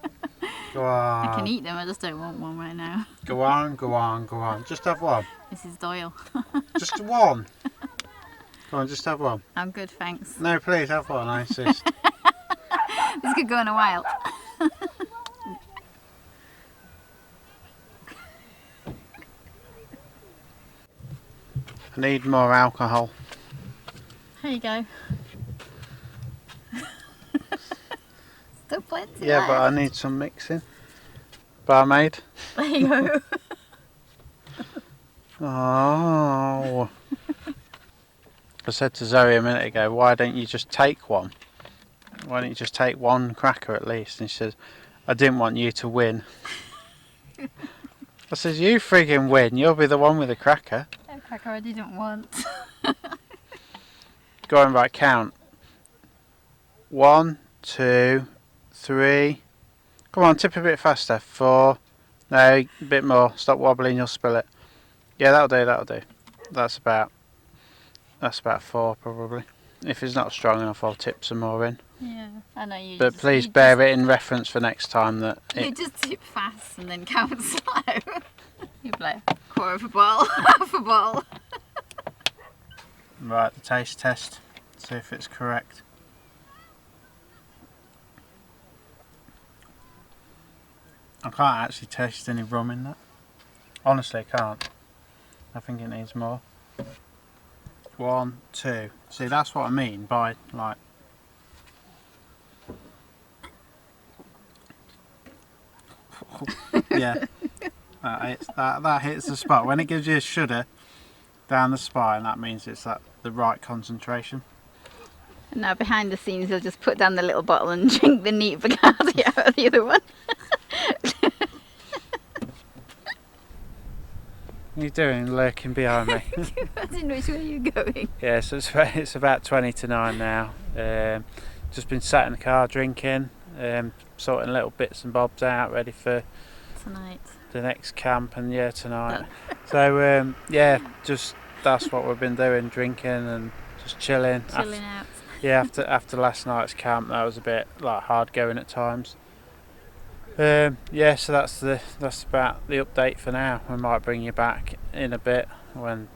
Go on. I can eat them, I just don't want one right now. Go on. Just have one. Mrs. Doyle. Just one. Go on, just have one. I'm good, thanks. No, please, have one, I insist. This could go in a while. I need more alcohol. There you go. Still plenty Yeah, left. but I need some mixing. Barmaid. There you go. Oh. I said to Zoe a minute ago, why don't you just take one? Why don't you just take one cracker at least? And she says, I didn't want you to win. I says, you friggin' win, you'll be the one with the cracker. No cracker I didn't want. Go on, right, count. 1, 2, 3. Come on, tip a bit faster. 4. No, a bit more. Stop wobbling, you'll spill it. Yeah, that'll do. That's about 4 probably. If it's not strong enough, I'll tip some more in. Yeah, I know you. But please bear it in reference for next time that You just tip fast and then count slow. You play quarter of a bottle, half a bottle. Right, the taste test. See if it's correct. I can't actually taste any rum in that. Honestly, I can't. I think it needs more. 1, 2. See, that's what I mean by like. Yeah, that hits the spot. When it gives you a shudder down the spine, that means it's at the right concentration. And now behind the scenes, they'll just put down the little bottle and drink the neat Bacardi out of the other one. What are you doing, lurking behind me? I didn't know which way you were going. Yeah, so it's about 20 to 9 now. Just been sat in the car drinking, sorting little bits and bobs out, ready for Tonight. the next camp and yeah, tonight. So yeah, just that's what we've been doing, drinking and just chilling. Chilling out. Yeah, after last night's camp, that was a bit like hard going at times. Yeah, so that's about the update for now. We might bring you back in a bit when.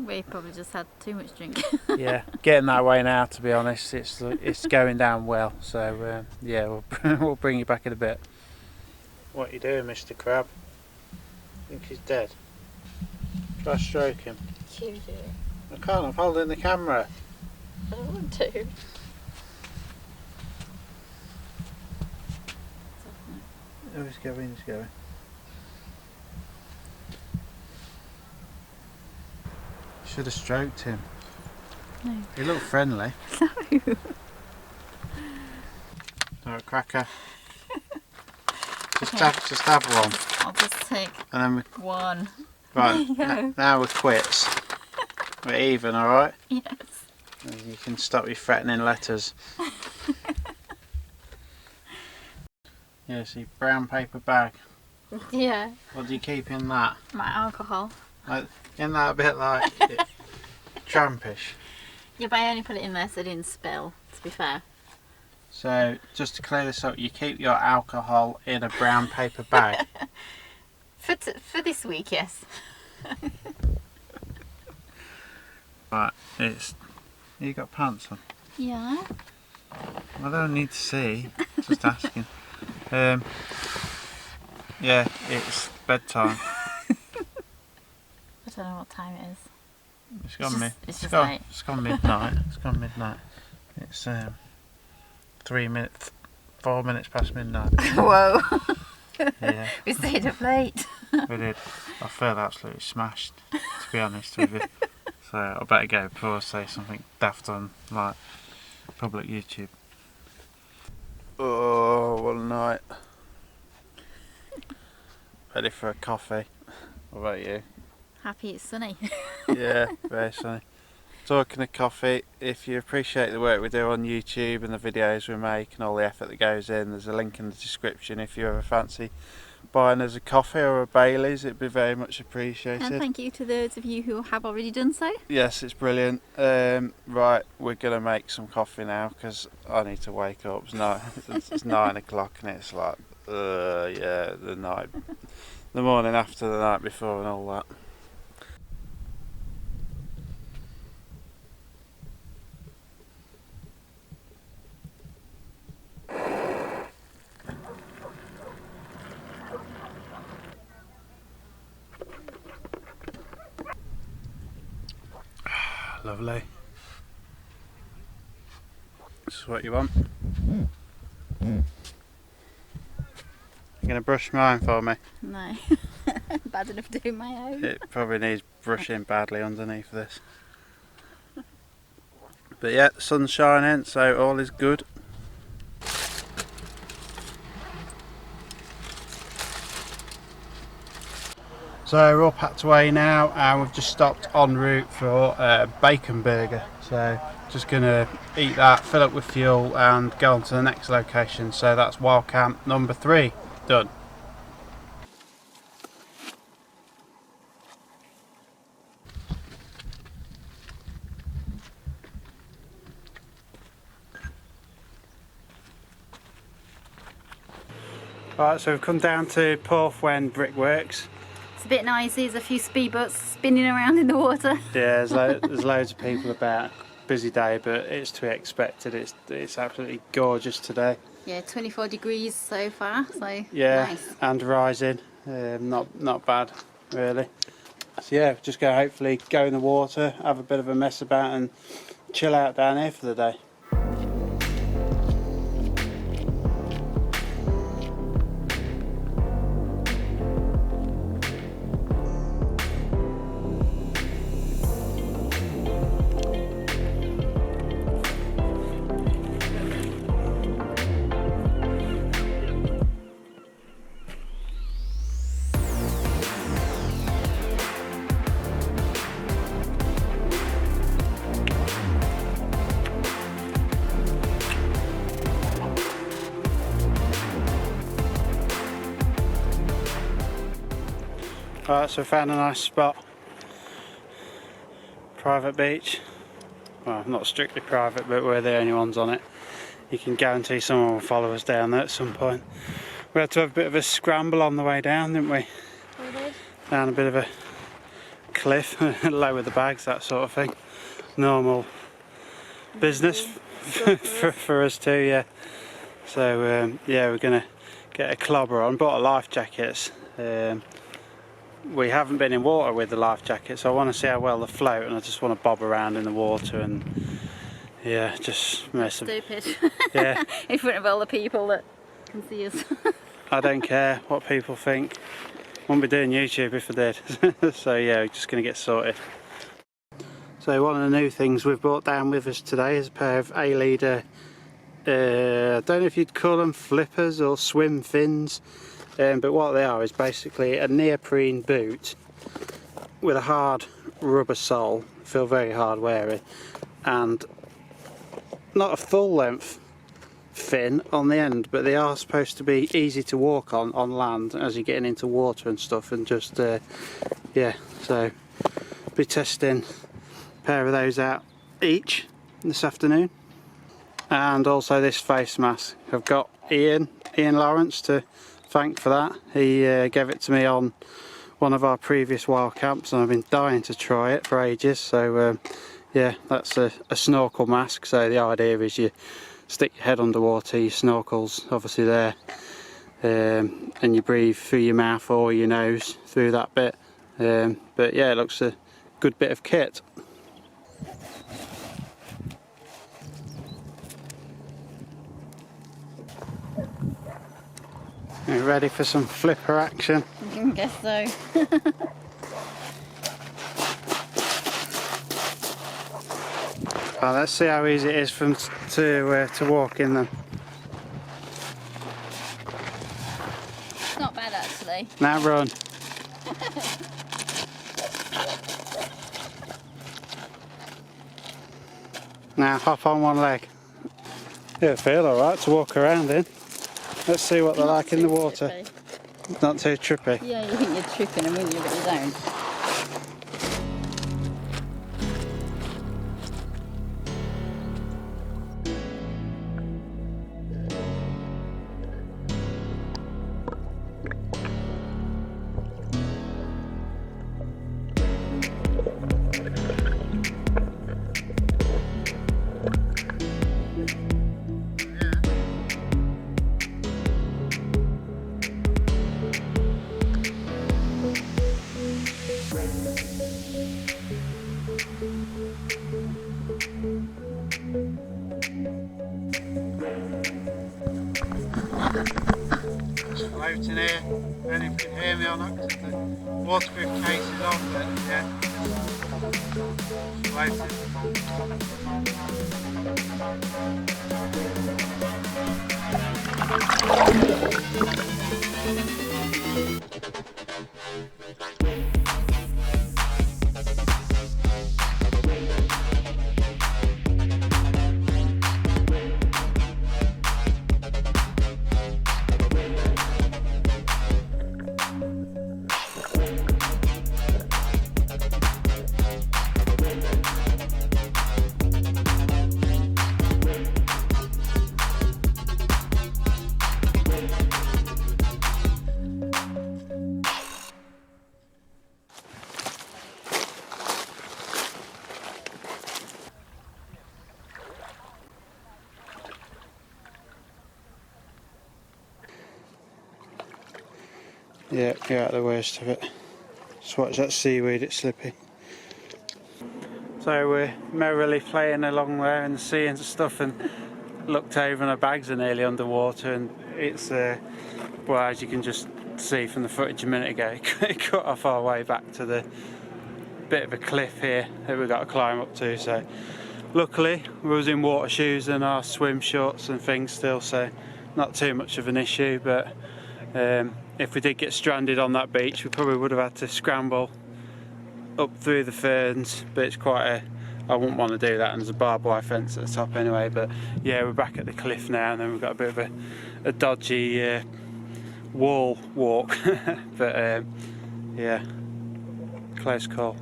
We probably just had too much drink. Yeah, getting that way now. To be honest, it's going down well. So yeah, we'll bring you back in a bit. What are you doing, Mr. Crab? I think he's dead. Try stroke him. You do. I can't, I'm holding the camera. I don't want to. Oh, he's going, he's going. Should have stroked him. No. He looked friendly. No. Alright, cracker. Just have one. I'll just take And then we, one. right, There you go. now we're quits. We're even, alright? Yes. You can stop your threatening letters. Yeah, see, brown paper bag. Yeah. What do you keep in that? My alcohol. Like, isn't that a bit like trampish? Yeah, but I only put it in there so it didn't spill, to be fair. So, just to clear this up, you keep your alcohol in a brown paper bag. For this week, yes. Right, it's... You got pants on? Yeah. I don't need to see, just asking. Yeah, it's bedtime. I don't know what time it is. It's gone late. It's gone midnight. It's gone midnight. It's 4 minutes past midnight. Whoa. Yeah. We stayed up late. We did. I feel absolutely smashed, to be honest with you. So I better go before I say something daft on like public YouTube. Oh, what a night. Ready for a coffee. What about you? Happy it's sunny. Yeah, very sunny. Talking of coffee, if you appreciate the work we do on YouTube and the videos we make and all the effort that goes in, there's a link in the description if you ever fancy buying us a coffee or a Bailey's. It'd be very much appreciated. And thank you to those of you who have already done so. Yes, it's brilliant. Right, we're going to make some coffee now because I need to wake up. It's 9 o'clock and it's like, yeah, the morning after the night before and all that. Lovely. This is what you want. You're going to brush mine for me? No. Bad enough doing my own. It probably needs brushing badly underneath this. But yeah, the sun's shining, so all is good. So we're all packed away now and we've just stopped en route for a bacon burger. So just gonna eat that, fill up with fuel and go on to the next location. So that's Wild Camp number 3, done. Right, so we've come down to Porthwen Brickworks. It's a bit noisy, there's a few speedboats spinning around in the water. Yeah, there's loads of people about. Busy day, but it's to be expected. It's absolutely gorgeous today. Yeah, 24 degrees so far, so yeah, nice. And rising. Not bad, really. So yeah, just go hopefully go in the water, have a bit of a mess about and chill out down here for the day. Right, so we found a nice spot. Private beach. Well, not strictly private, but we're the only ones on it. You can guarantee someone will follow us down there at some point. We had to have a bit of a scramble on the way down, didn't we? We did. Down a bit of a cliff, lower the bags, that sort of thing. Normal business for us too, yeah. So yeah, we're gonna get a clobber on. Bought our life jackets. we haven't been in water with the life jacket, so I want to see how well they float, and I just want to bob around in the water and yeah, just mess them. Stupid. Yeah. In front of all the people that can see us. I don't care what people think. Wouldn't be doing YouTube if I did. So yeah, we're just going to get sorted. So one of the new things we've brought down with us today is a pair of A-leader, I don't know if you'd call them flippers or swim fins, but what they are is basically a neoprene boot with a hard rubber sole, feel very hard wearing, and not a full length fin on the end, but they are supposed to be easy to walk on land as you're getting into water and stuff, and just yeah, so be testing a pair of those out each this afternoon. And also this face mask, I've got Ian Lawrence to thank for that. He gave it to me on one of our previous wild camps, and I've been dying to try it for ages. So yeah, that's a snorkel mask. So the idea is you stick your head underwater, your snorkel's obviously there, and you breathe through your mouth or your nose through that bit. But yeah, it looks a good bit of kit. You ready for some flipper action? I guess so. Well, let's see how easy it is for them to walk in them. Not bad actually. Now run. Now hop on one leg. Yeah, feel alright to walk around in. Let's see what they're like in the water. Trippy. Not too trippy. Yeah, you think you're tripping and moving, but you don't. Floating here, I don't know if you can hear me or not because the waterproof case is on, but yeah, floating. Yeah, you're out of the worst of it. Just watch that seaweed, it's slippy. So we're merrily playing along there in the sea and stuff, and looked over and our bags are nearly underwater, and it's well, as you can just see from the footage a minute ago, it cut off our way back to the bit of a cliff here that we've got to climb up to. So luckily we was in water shoes and our swim shorts and things still, so not too much of an issue. But if we did get stranded on that beach, we probably would have had to scramble up through the ferns, but it's quite a, I wouldn't want to do that, and there's a barbed wire fence at the top anyway. But yeah, we're back at the cliff now, and then we've got a bit of a dodgy wall walk. But yeah, close call.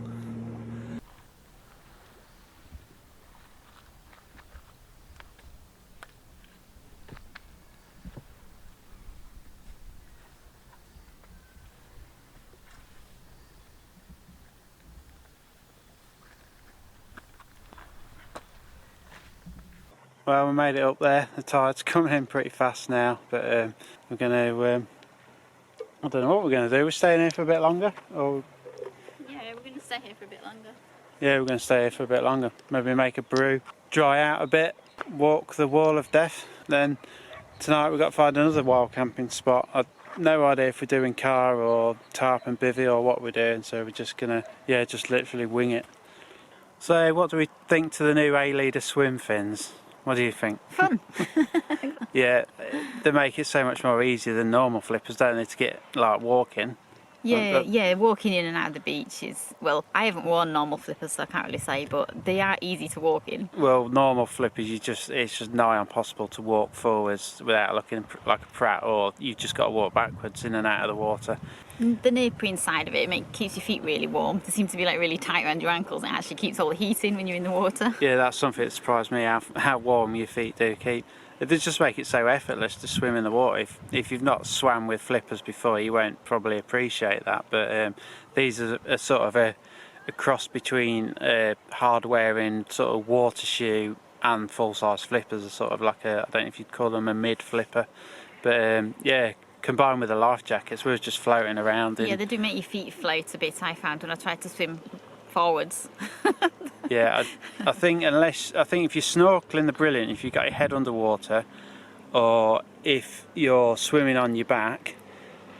Well, we made it up there. The tide's coming in pretty fast now, but we're going to I don't know what we're going to do. We're staying here for a bit longer, or Yeah, we're going to stay here for a bit longer. yeah, we're going to stay here for a bit longer. Maybe make a brew, dry out a bit, walk the wall of death. Then tonight we've got to find another wild camping spot. I've no idea if we're doing car or tarp and bivvy or what we're doing, so we're just going to, just literally wing it. So what do we think to the new A-leader swim fins? What do you think? Fun. Yeah, they make it so much more easier than normal flippers, don't they, to get like walking. Yeah, walking in and out of the beach is, well, I haven't worn normal flippers, so I can't really say, but they are easy to walk in. Well, normal flippers, it's just nigh impossible to walk forwards without looking like a prat, or you've just got to walk backwards in and out of the water. The neoprene side of it keeps your feet really warm. They seem to be like really tight around your ankles, and it actually keeps all the heat in when you're in the water. Yeah, that's something that surprised me, how warm your feet do keep. They just make it so effortless to swim in the water. If you've not swam with flippers before, you won't probably appreciate that. But these are a sort of a cross between hard-wearing sort of water shoe and full-size flippers. Are sort of like I don't know if you'd call them a mid-flipper. But yeah, combined with the life jackets, we were just floating around. Yeah, they do make your feet float a bit, I found, when I tried to swim forwards. Yeah, I think if you're snorkeling, they're brilliant if you've got your head underwater, or if you're swimming on your back.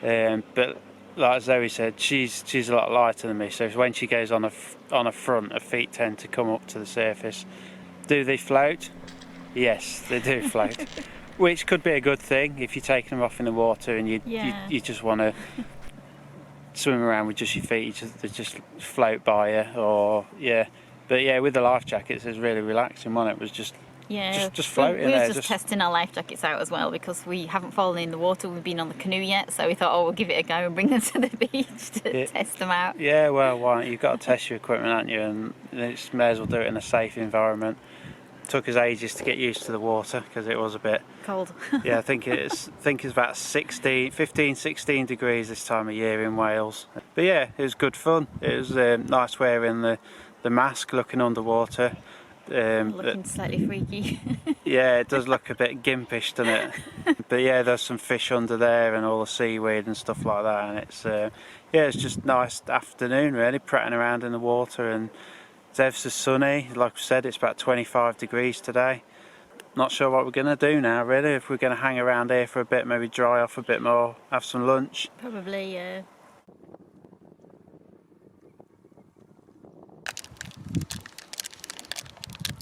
But like Zoe said, she's a lot lighter than me, so when she goes on a front, her feet tend to come up to the surface. Do they float? Yes, they do float. Which could be a good thing if you're taking them off in the water and you just want to swim around with just your feet, they just float by you, or yeah. But yeah, with the life jackets, it was really relaxing, wasn't it? It was just floating we there. were just testing our life jackets out as well, because we haven't fallen in the water, we've been on the canoe yet, so we thought, oh, we'll give it a go and bring them to the beach to test them out. Yeah, well, why not? You've got to test your equipment, haven't you? And you may as well do it in a safe environment. Took us ages to get used to the water because it was a bit cold. Yeah, I think it's about 15, 16 degrees this time of year in Wales. But yeah, it was good fun. It was nice wearing the mask, looking underwater. Looking slightly freaky. Yeah, it does look a bit gimpish, doesn't it? But yeah, there's some fish under there and all the seaweed and stuff like that, and it's just nice afternoon really, prattling around in the water. And it's ever so sunny. Like I said, it's about 25 degrees today. Not sure what we're going to do now really, if we're going to hang around here for a bit, maybe dry off a bit more, have some lunch. Probably, yeah.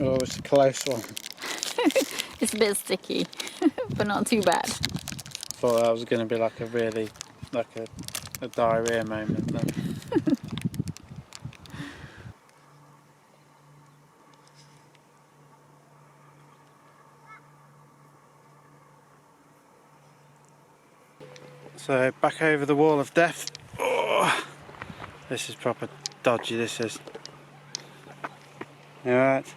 Oh, it's a close one. It's a bit sticky, but not too bad. Thought that was going to be like a diarrhea moment then. So back over the wall of death. Oh, this is proper dodgy, this is. You alright?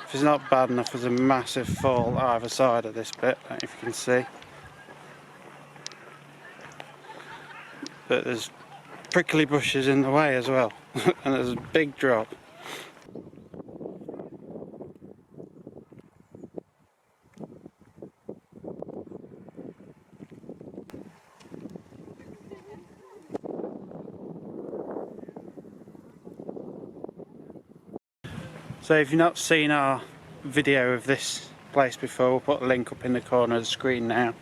If it's not bad enough, there's a massive fall either side of this bit, I don't know if you can see. But there's prickly bushes in the way as well, and there's a big drop. So if you've not seen our video of this place before, we'll put a link up in the corner of the screen now.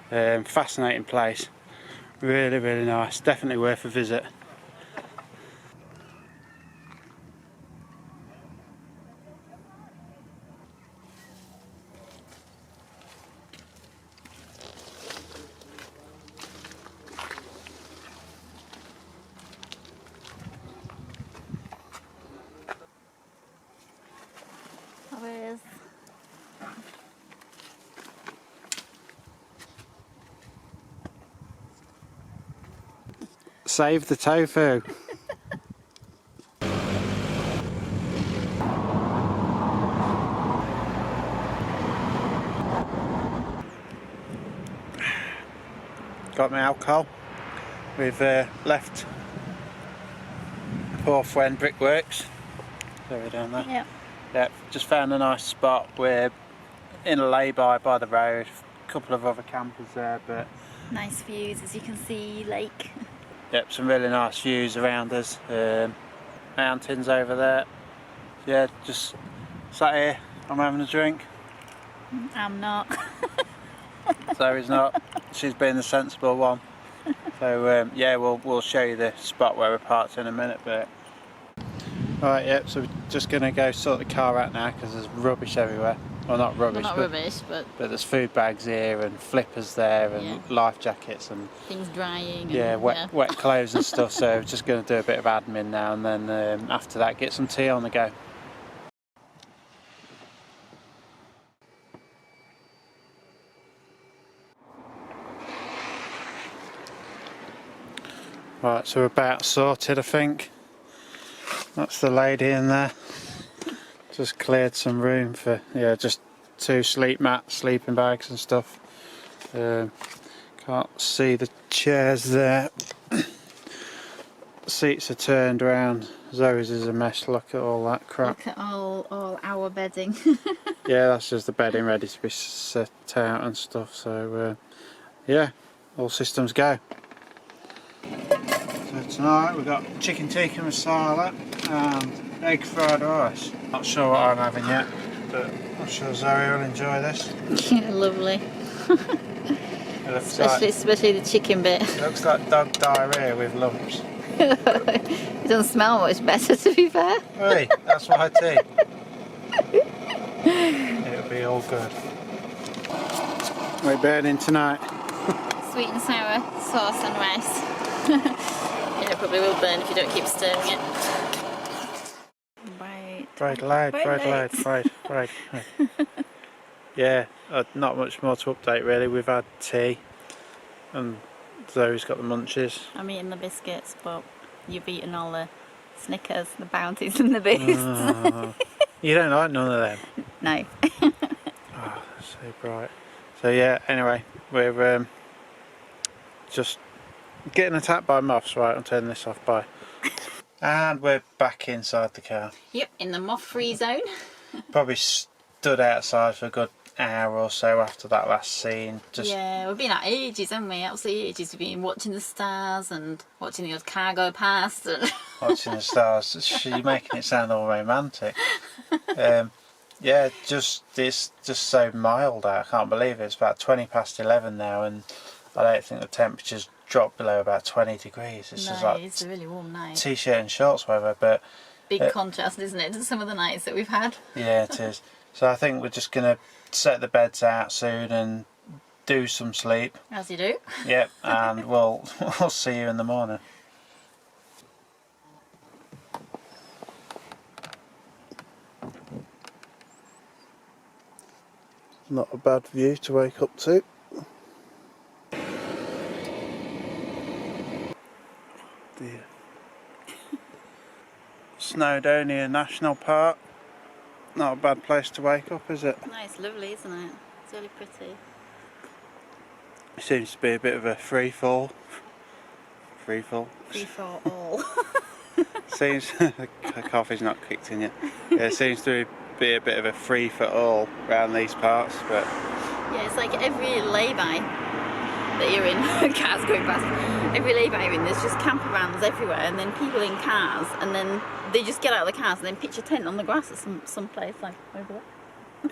Fascinating place, really nice, definitely worth a visit. Save the tofu. Got my alcohol. We've left poor friend Brickworks. There we're down there. Yep. Yep, just found a nice spot where in a lay-by by the road. A couple of other campers there, but nice views, as you can see, lake. yep, some really nice views around us. Mountains over there. Yeah, just sat here. I'm having a drink. I'm not. Zoe's not. She's been the sensible one. So yeah, we'll show you the spot where we're parked in a minute. But right, yep. So we're just gonna go sort the car out now because there's rubbish everywhere. Well, not rubbish, Well, not rubbish, but there's food bags here and flippers there and life jackets and things drying. Yeah, and, wet clothes and stuff. So we're just going to do a bit of admin now, and then after that, get some tea on the go. Right, so we're about sorted, I think. That's the lady in there. Just cleared some room for, yeah, just 2 sleep mats, sleeping bags and stuff. Can't see the chairs there. Seats are turned around. Zoe's is a mess. Look at all that crap. Look at all our bedding. Yeah, that's just the bedding ready to be set out and stuff. So yeah, all systems go. So tonight we've got chicken tikka masala and egg fried rice. Not sure what I'm having yet, but I'm sure Zoe will enjoy this. Yeah, lovely. Especially the chicken bit. It looks like dog diarrhea with lumps. It doesn't smell much better, to be fair. Hey, that's what I take. It'll be all good. We're burning tonight. Sweet and sour sauce and rice. Yeah, it probably will burn if you don't keep stirring it. Right. Yeah, not much more to update really. We've had tea and Zoe's got the munchies. I'm eating the biscuits, but you've eaten all the Snickers, the Bounties and the Boosts. You don't like none of them? No. Oh, so bright. So yeah, anyway, we're just getting attacked by moths. Right, I'm turning this off, bye. And we're back inside the car. Yep, in the moth-free zone. Probably stood outside for a good hour or so after that last scene. Yeah, we've been out ages, haven't we? Absolutely ages. We've been watching the stars and watching the odd car go past. And watching the stars. She's making it sound all romantic. Yeah, it's just so mild out. I can't believe it. It's about 20 past 11 now, and I don't think the temperature's dropped below about 20 degrees. It's just like it's a really warm night. T-shirt and shorts weather, but big contrast, isn't it, to some of the nights that we've had? Yeah, it is. So I think we're just gonna set the beds out soon and do some sleep. As you do. Yep, and we'll see you in the morning. Not a bad view to wake up to. Dear. Snowdonia National Park. Not a bad place to wake up, is it? No, it's lovely, isn't it? It's really pretty. It seems to be a bit of a free fall. Free for all. Seems the coffee's not kicked in yet. Yeah, it seems to be a bit of a free for all around these parts, but yeah, it's like every lay-by that you're in, cars going past. Every lay-by you're in, there's just camper vans everywhere, and then people in cars, and then they just get out of the cars and then pitch a tent on the grass at some place like over there.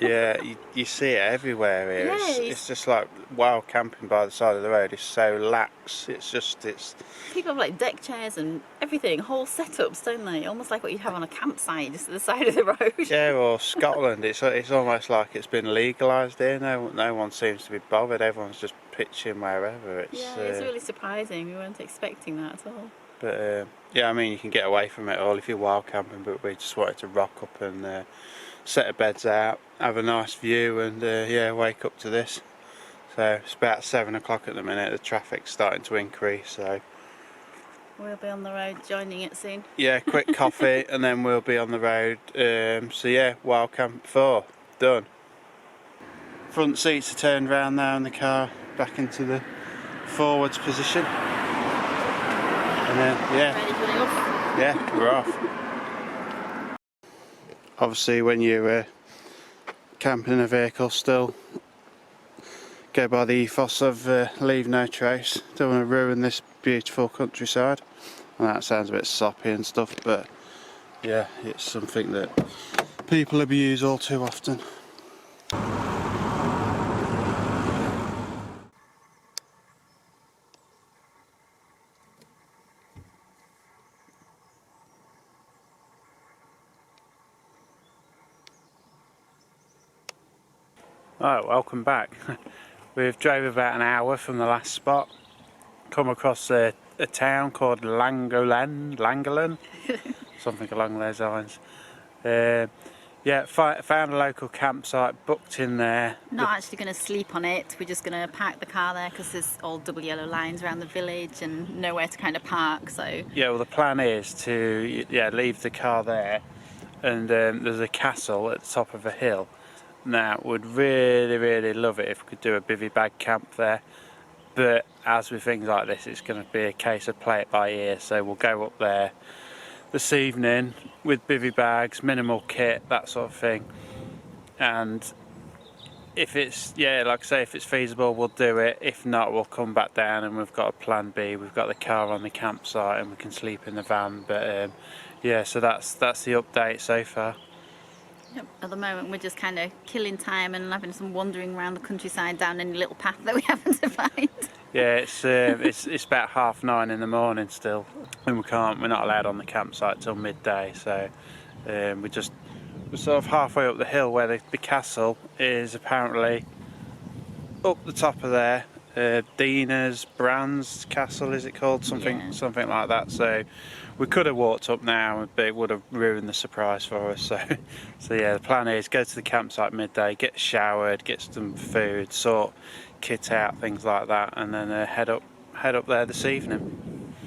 yeah, you see it everywhere here. Yeah, it's just like wild camping by the side of the road. It's so lax. It's people have like deck chairs and everything, whole setups, don't they? Almost like what you'd have on a campsite, just at the side of the road. Yeah, or Scotland. It's almost like it's been legalised here. No one seems to be bothered. Everyone's just pitching wherever. It's really surprising. We weren't expecting that at all. But yeah, I mean, you can get away from it all if you're wild camping. But we just wanted to rock up and set the beds out, have a nice view, and yeah, wake up to this. So it's about 7 o'clock at the minute. The traffic's starting to increase, so we'll be on the road joining it soon. Yeah, quick coffee and then we'll be on the road. So yeah, wild camp 4 done. Front seats are turned round now in the car, back into the forwards position, and then Ready for the off? yeah, we're off. Obviously when you camping in a vehicle still go by the ethos of leave no trace. Don't want to ruin this beautiful countryside. And that sounds a bit soppy and stuff, but yeah, it's something that people abuse all too often. Alright, welcome back. We've drove about an hour from the last spot, come across a town called Langolan, something along those lines. Yeah, found a local campsite, booked in there. Not actually going to sleep on it, we're just going to park the car there because there's all double yellow lines around the village and nowhere to kind of park, so... Yeah, well the plan is to leave the car there, and there's a castle at the top of a hill. Now, would really love it if we could do a bivvy bag camp there, but as with things like this, it's going to be a case of play it by ear, so we'll go up there this evening with bivvy bags, minimal kit, that sort of thing, and if it's, like I say, if it's feasible, we'll do it. If not, we'll come back down and we've got a plan B. We've got the car on the campsite and we can sleep in the van, but yeah, so that's the update so far. Yep. At the moment we're just kind of killing time and having some wandering around the countryside down any little path that we happen to find. Yeah, it's about 9:30 in the morning still, and we're not allowed on the campsite till midday, so we're sort of halfway up the hill where the castle is. Apparently up the top of there, Dina's Brand's castle, is it called? Something like that. So we could have walked up now, but it would have ruined the surprise for us. So yeah, the plan is go to the campsite midday, get showered, get some food, sort kit out, things like that, and then head up there this evening.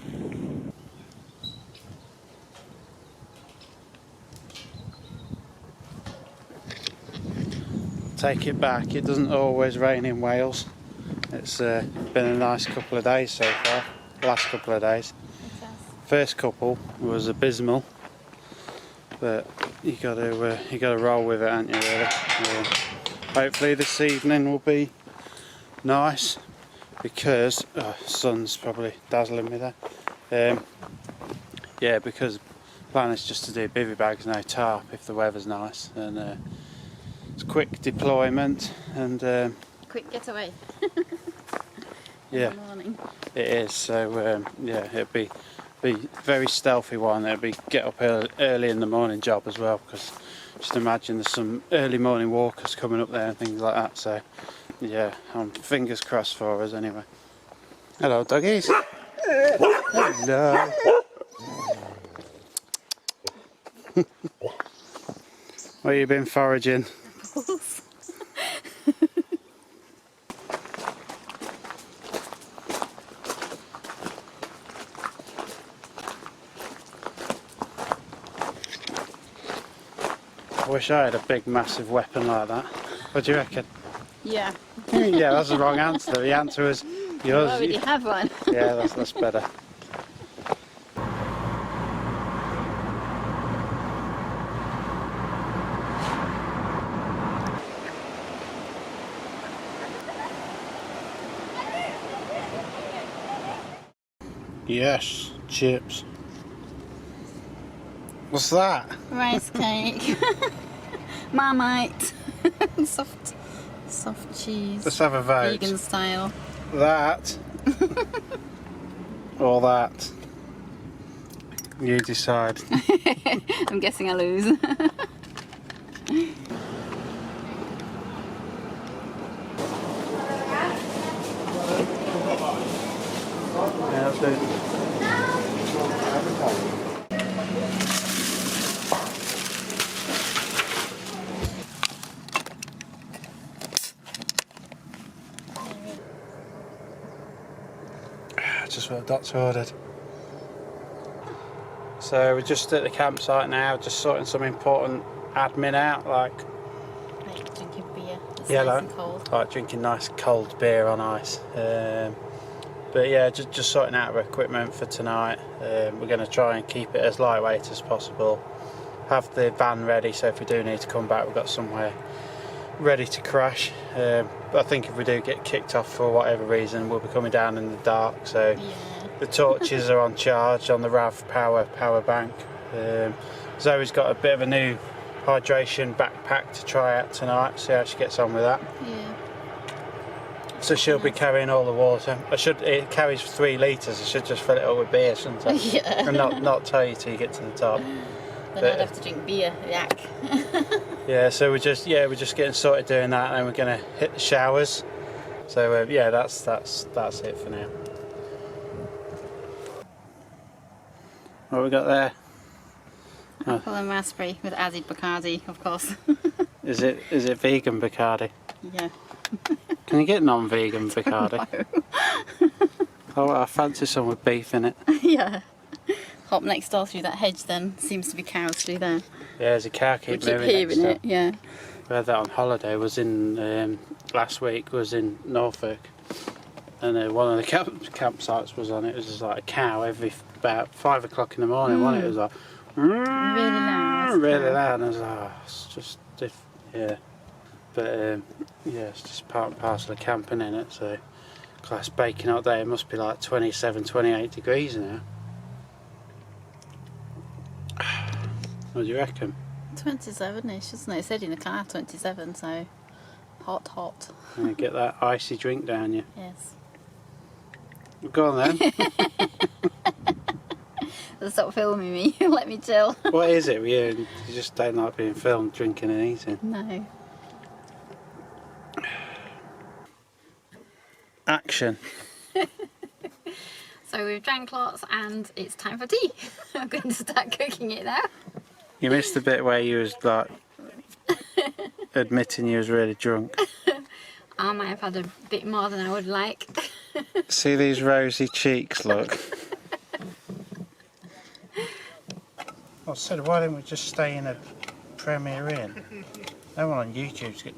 Take it back, it doesn't always rain in Wales. It's been a nice couple of days so far, last couple of days. First couple was abysmal, but you got to roll with it, haven't you, really? Hopefully this evening will be nice, because sun's probably dazzling me there. Yeah, because the plan is just to do bivvy bags, no tarp, if the weather's nice, and it's quick deployment and Quick getaway. Yeah, it is. So yeah, it'll be very stealthy one. It'll be get up early in the morning job as well, because just imagine there's some early morning walkers coming up there and things like that. So yeah, I'm fingers crossed for us anyway. Hello doggies. Hello. Where you been foraging? I wish I had a big massive weapon like that. What do you reckon? Yeah. Yeah, that's the wrong answer. The answer is yours. I already have one. Yeah, that's better. Yes, chips. What's that? Rice cake. Marmite. soft cheese. Let's have a vote. Vegan style. That or that. You decide. I'm guessing I lose. Yeah, that's it. Just what Doc's ordered. So we're just at the campsite now, just sorting some important admin out, like drinking beer. It's yeah, nice and cold. like drinking nice cold beer on ice. But yeah, just sorting out our equipment for tonight. We're going to try and keep it as lightweight as possible. Have the van ready, so if we do need to come back, we've got somewhere ready to crash. But I think if we do get kicked off for whatever reason, we'll be coming down in the dark. So the torches are on charge on the RAV power bank. Zoe's got a bit of a new hydration backpack to try out tonight. See how she gets on with that. Yeah. So she'll be carrying all the water. It carries 3 litres. I should just fill it up with beer, shouldn't I? Yeah. And not tell you till you get to the top. Then I'd have to drink beer, yak. Yeah, so we're just getting sorted doing that, and then we're gonna hit the showers. So yeah, that's it for now. What we got there? Apple and raspberry with added Bacardi, of course. Is it vegan Bacardi? Yeah. Can you get non-vegan Bacardi? Oh, I fancy some with beef in it. Yeah. Hop next door through that hedge then. Seems to be cows through there. Yeah, there's a cow We keep keep moving hearing next door. it, yeah. We had that on holiday. Was in last week. Was in Norfolk, and one of the campsites was on it. It was just like a cow every about 5 o'clock in the morning. Wasn't it? It was like Really loud. really loud. And I was like, oh, it's just yeah. But yeah, it's just part and parcel of camping in it. So class baking out there. It must be like 27, 28 degrees now. What do you reckon? 27-ish, isn't it? It said in the car 27, so hot. And you get that icy drink down you. Yes. Go on then. Stop filming me. Let me chill. What is it with you? You just don't like being filmed drinking and eating. No. Action. So we've drank lots and it's time for tea. I'm going to start cooking it now. You missed the bit where you was like admitting you was really drunk. I might have had a bit more than I would like. See these rosy cheeks, look. I said, why don't we just stay in a Premier Inn? No one on YouTube's good.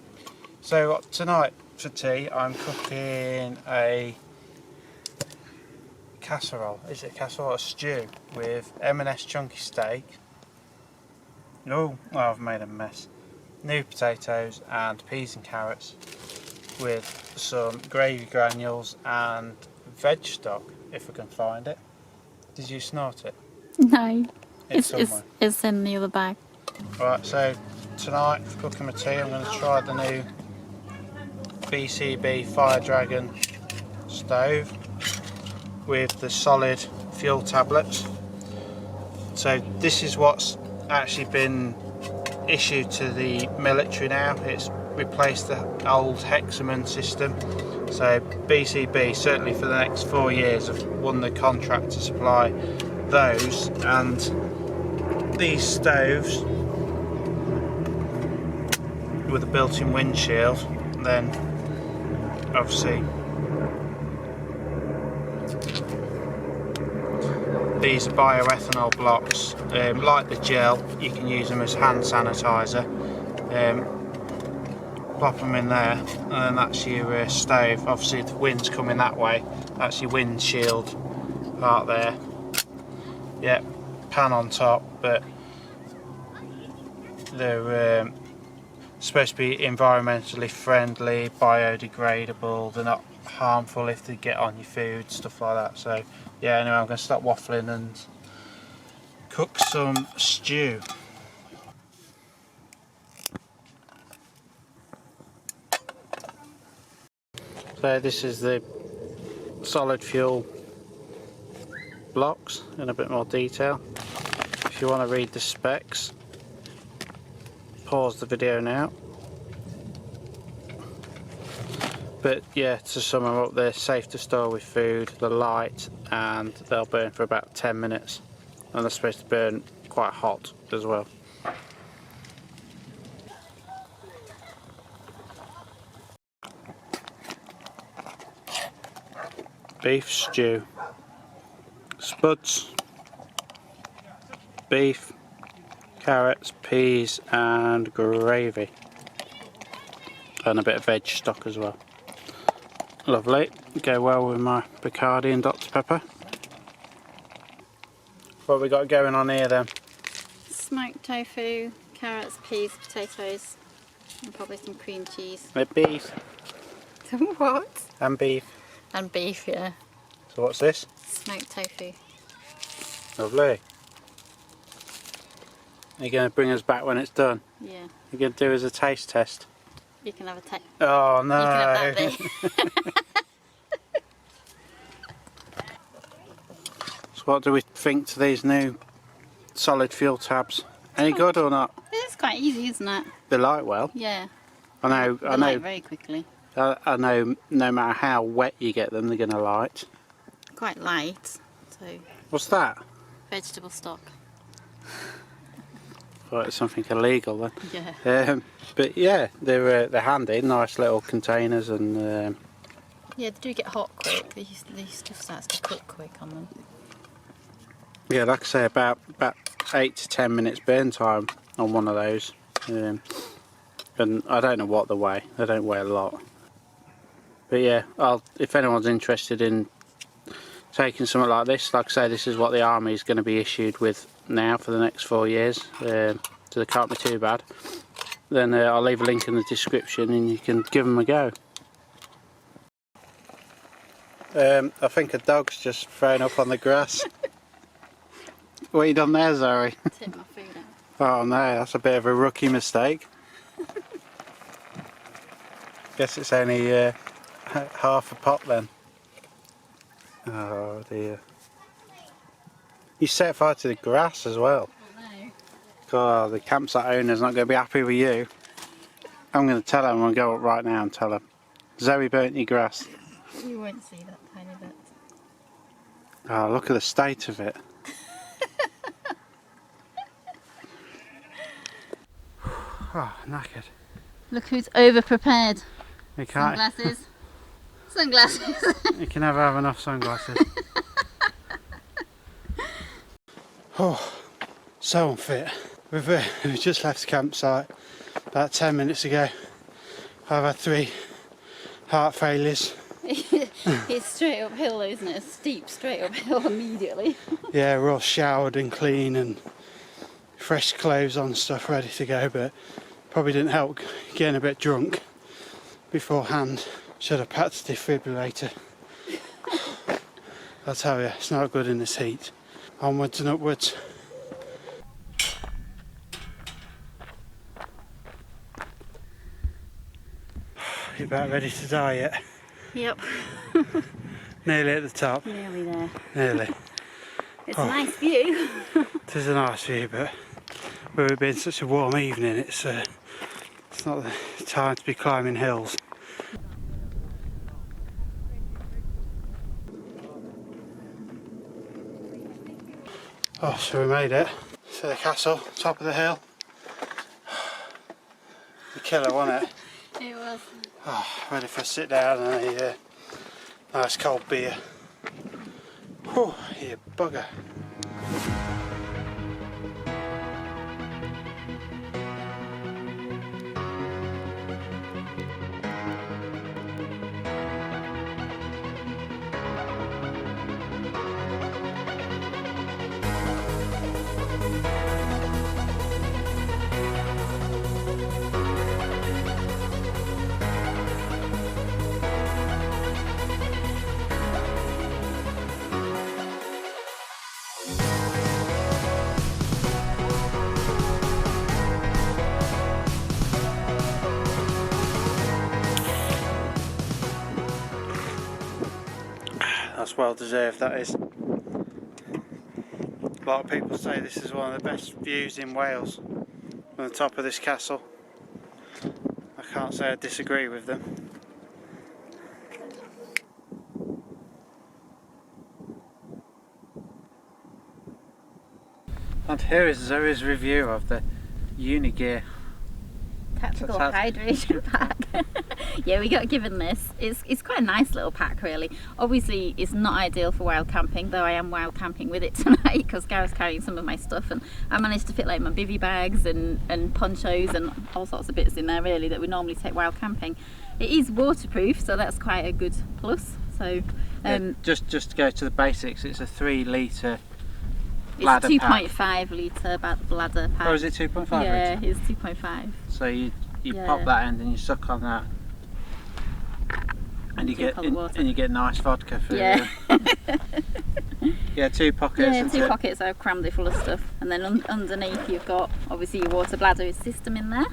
So tonight for tea, I'm cooking a casserole. Is it a casserole? A stew with M&S chunky steak. Oh, I've made a mess. New potatoes and peas and carrots with some gravy granules and veg stock, if I can find it. Did you snort it? No. It's somewhere. It's in the other bag. Right, so tonight for cooking my tea, I'm going to try the new BCB Fire Dragon stove with the solid fuel tablets. So this is what's actually been issued to the military now. It's replaced the old Hexagon system. So BCB, certainly for the next 4 years, have won the contract to supply those, and these stoves with a built-in windshield, then obviously these are bioethanol blocks, like the gel. You can use them as hand sanitizer. Plop them in there, and then that's your stove. Obviously if the wind's coming that way, that's your windshield part there. Yep, pan on top, but they're supposed to be environmentally friendly, biodegradable, they're not harmful if they get on your food, stuff like that. So yeah, anyway, I'm going to stop waffling and cook some stew. So this is the solid fuel blocks in a bit more detail. If you want to read the specs, pause the video now. But yeah, to sum them up, they're safe to store with food, they're light, and they'll burn for about 10 minutes. And they're supposed to burn quite hot as well. Beef stew. Spuds, beef, carrots, peas and gravy, and a bit of veg stock as well. Lovely, go well with my Bacardi and Dr Pepper. What have we got going on here then? Smoked tofu, carrots, peas, potatoes, And probably some cream cheese. With beef. What? And beef. And beef, yeah. So what's this? Smoked tofu. Lovely. Are you going to bring us back when it's done? Yeah. You're going to do as a taste test? You can have a taste. Oh no! You can have that bit. So what do we think to these new solid fuel tabs? Any good or not? It's quite easy, isn't it? They light well. Yeah. I know. They light very quickly. I know. No matter how wet you get them, they're going to light. Quite light. So. What's that? Vegetable stock. Thought it's something illegal then. Yeah. But yeah, they're handy. Nice little containers and. Yeah, they do get hot quick. The stuff starts to cook quick on them. Yeah, like I say, about 8 to 10 minutes burn time on one of those. And I don't know what they weigh. They don't weigh a lot. But yeah, if anyone's interested in taking something like this, like I say, this is what the army is going to be issued with now for the next 4 years. So they can't be too bad. Then I'll leave a link in the description and you can give them a go. I think a dog's just thrown up on the grass. What have you done there, Zoe? Take my food out. Oh no, that's a bit of a rookie mistake. Guess it's only half a pot then. Oh dear. You set fire to the grass as well. Oh no. God, the campsite owner's not going to be happy with you. I'm going to tell him. I'm going to go up right now and tell him. Zoe burnt your grass. You won't see that tiny bit. Oh, look at the state of it. Oh, knackered. Look who's over prepared. You can't. Sunglasses. Sunglasses. You can never have enough sunglasses. Oh, so unfit. We've just left the campsite about 10 minutes ago. I've had 3 heart failures. It's straight uphill, isn't it? A steep straight uphill immediately. Yeah, we're all showered and clean and fresh clothes on and stuff ready to go, but probably didn't help getting a bit drunk beforehand. Should have packed a defibrillator. I'll tell you, it's not good in this heat. Onwards and upwards. You about ready to die yet? Yep. Nearly at the top. Nearly there. Nearly. It's a nice view. It is a nice view, but with it being such a warm evening, it's not the time to be climbing hills. Oh, so we made it to the castle, top of the hill. The killer, wasn't it? It was. Oh, ready for a sit down and a nice cold beer. Whew, you bugger. That's well deserved, that is. A lot of people say this is one of the best views in Wales from the top of this castle. I can't say I disagree with them. And here is Zoe's review of the Unigear Tactical hydration pack. Yeah, we got given this. It's quite a nice little pack, really. Obviously, it's not ideal for wild camping, though I am wild camping with it tonight because Gareth's carrying some of my stuff, and I managed to fit like my bivvy bags and ponchos and all sorts of bits in there, really, that we normally take wild camping. It is waterproof, so that's quite a good plus. So, just to go to the basics, it's a 3 litre. It's 2.5 litre Bladder pack. Oh, is it 2.5 Yeah, litre? it's 2.5. So you Yeah. pop that end and you suck on that, and you Drink get hot water. and you get nice vodka for Yeah. yeah, 2 pockets. Yeah, and 2 pockets. I've crammed it full of stuff, and then underneath you've got obviously your water bladder system in there.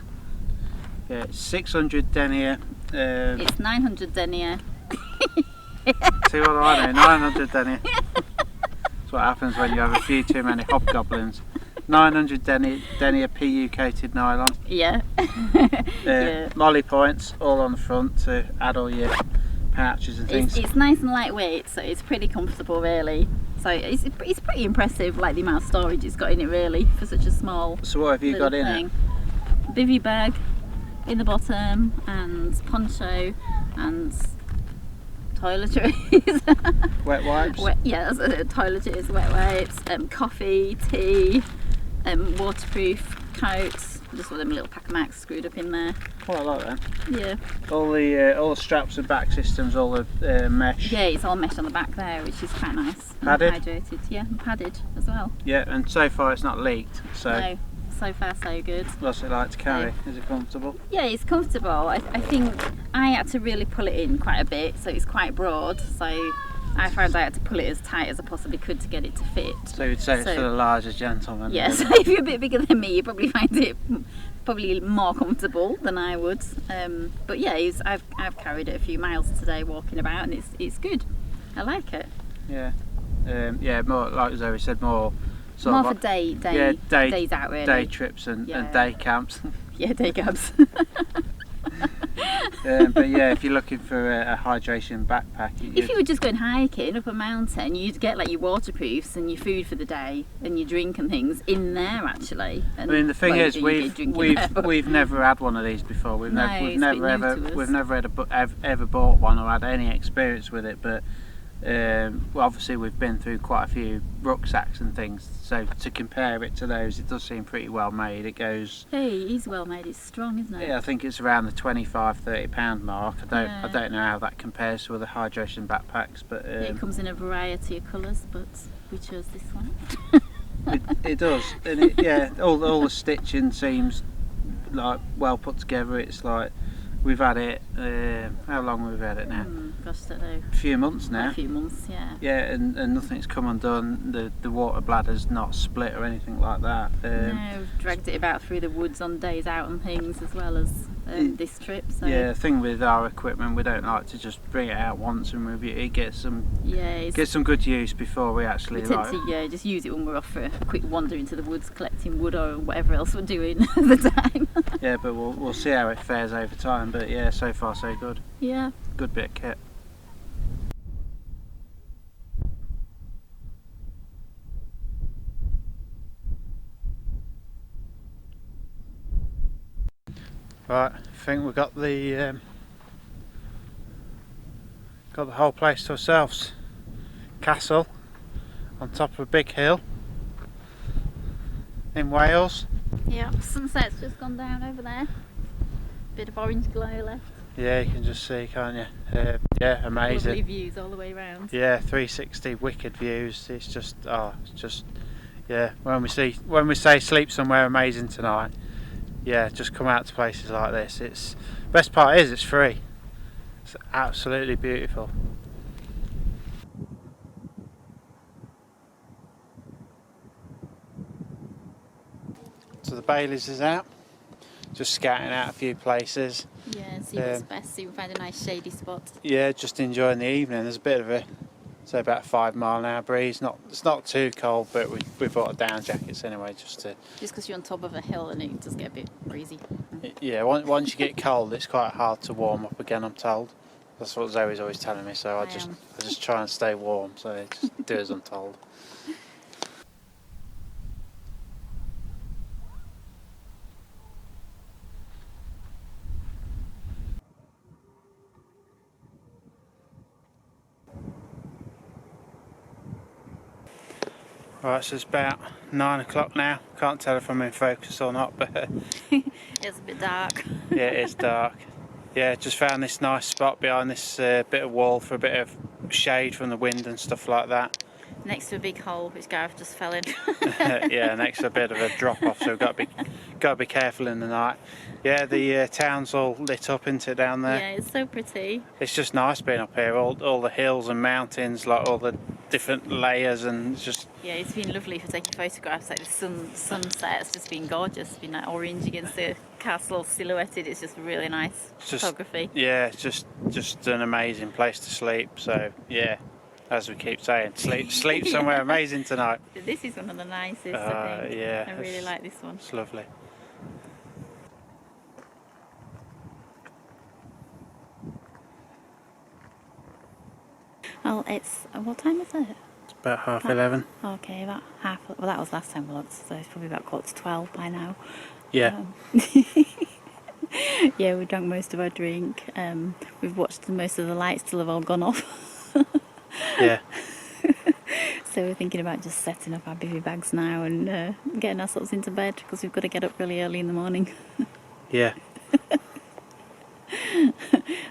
Yeah, it's 600 denier. It's 900 denier. See what I know? 900 denier. That's what happens when you have a few too many hobgoblins. 900 denier PU-coated nylon. Yeah. Yeah. Molly points all on the front to add all your pouches and things. It's nice and lightweight, so it's pretty comfortable really. So it's pretty impressive, like the amount of storage it's got in it really for such a small. So what have you got in it? Bivvy bag in the bottom, and poncho, and toiletries. Wet wipes? Yeah, toiletries, wet wipes, coffee, tea, waterproof coats. Just with them little pack of Max screwed up in there. Quite like that. Yeah. All the straps and back systems, all the mesh. Yeah, it's all mesh on the back there, which is quite nice. Padded? And hydrated, yeah, and padded as well. Yeah, and so far it's not leaked. So No, so far so good. what's it like to carry? Is it comfortable? Yeah, it's comfortable. I think I had to really pull it in quite a bit, so it's quite broad. So I found I had to pull it as tight as I possibly could to get it to fit. So you'd say it's for the larger gentleman? Yeah, so if you're a bit bigger than me, you probably find it probably more comfortable than I would. But yeah, I've carried it a few miles today walking about, and it's good. I like it. Yeah. Yeah, more like Zoe said, more sort More of for yeah, days out really. day trips and day camps. Yeah, day cabs. But yeah, if you're looking for a hydration backpack, If you were just going hiking up a mountain, you'd get like your waterproofs and your food for the day and your drink and things in there actually. And, I mean, the thing is, we've we've never had one of these before. We've No, never it's a bit new to us. we've never ever bought one or had any experience with it. But well, obviously we've been through quite a few rucksacks and things. So to compare it to those, it does seem pretty well made. It goes. Hey, it's well made. It's strong, isn't it? Yeah, I think it's around the £25–30 mark. I Yeah. don't know how that compares to other hydration backpacks, but It comes in a variety of colours, but we chose this one. it does. And yeah, all the stitching seems like well put together. It's like we've had it. How long have we had it now? Gosh, I don't know. A few months now. A few months, yeah. Yeah, and nothing's come undone. The water bladder's not split or anything like that. No, we've dragged it about through the woods on days out and things, as well as this trip. So Yeah, the thing with our equipment, we don't like to just bring it out once and review it. Get some good use before we actually we tend to just use it when we're off for a quick wander into the woods, collecting wood or whatever else we're doing at the time. Yeah, but we'll see how it fares over time. But yeah, so far so good. Yeah. Good bit of kit. Right, I think we've got the whole place to ourselves. Castle on top of a big hill in Wales. Yeah, sunset's just gone down over there. Bit of orange glow left. Yeah, you can just see, can't you? Yeah, amazing. Lovely views all the way around. Yeah, 360 wicked views. It's just, yeah. When we say sleep somewhere amazing tonight, yeah, just come out to places like this. It's best part is it's free. It's absolutely beautiful. So the Baileys is out, just scouting out a few places. Yeah, see what's best. See if we find a nice shady spot. Yeah, just enjoying the evening. There's a bit of a, say about a 5 mile an hour breeze. It's not too cold, but we bought down jackets anyway, just because you're on top of a hill and it does get a bit breezy. Yeah, once you get cold, it's quite hard to warm up again, I'm told. That's what Zoe's always telling me, so I just try and stay warm, so just do as I'm told. Right, so it's about 9 o'clock now. Can't tell if I'm in focus or not, but It's a bit dark. yeah, it's dark. Yeah, just found this nice spot behind this bit of wall for a bit of shade from the wind and stuff like that. Next to a big hole which Gareth just fell in. Yeah, next to a bit of a drop off, so we've got to be careful in the night. Yeah, the town's all lit up into down there. Yeah, it's so pretty. It's just nice being up here, all the hills and mountains, like all the different layers, and it's just... Yeah, it's been lovely for taking photographs. Like the sunset, it's just been gorgeous. It's been like orange against the castle silhouetted. It's just really nice photography. Yeah, it's just an amazing place to sleep. So yeah, as we keep saying, sleep somewhere amazing tonight. This is one of the nicest, I think. Yeah, I really like this one. It's lovely. Well, it's... what time is it? It's about 11:30. Okay, about half... Well, that was last time we looked, so it's probably about 11:45 by now. Yeah. Yeah, we drank most of our drink. We've watched most of the lights till they've all gone off. Yeah. So we're thinking about just setting up our bivvy bags now and getting ourselves into bed because we've got to get up really early in the morning. Yeah.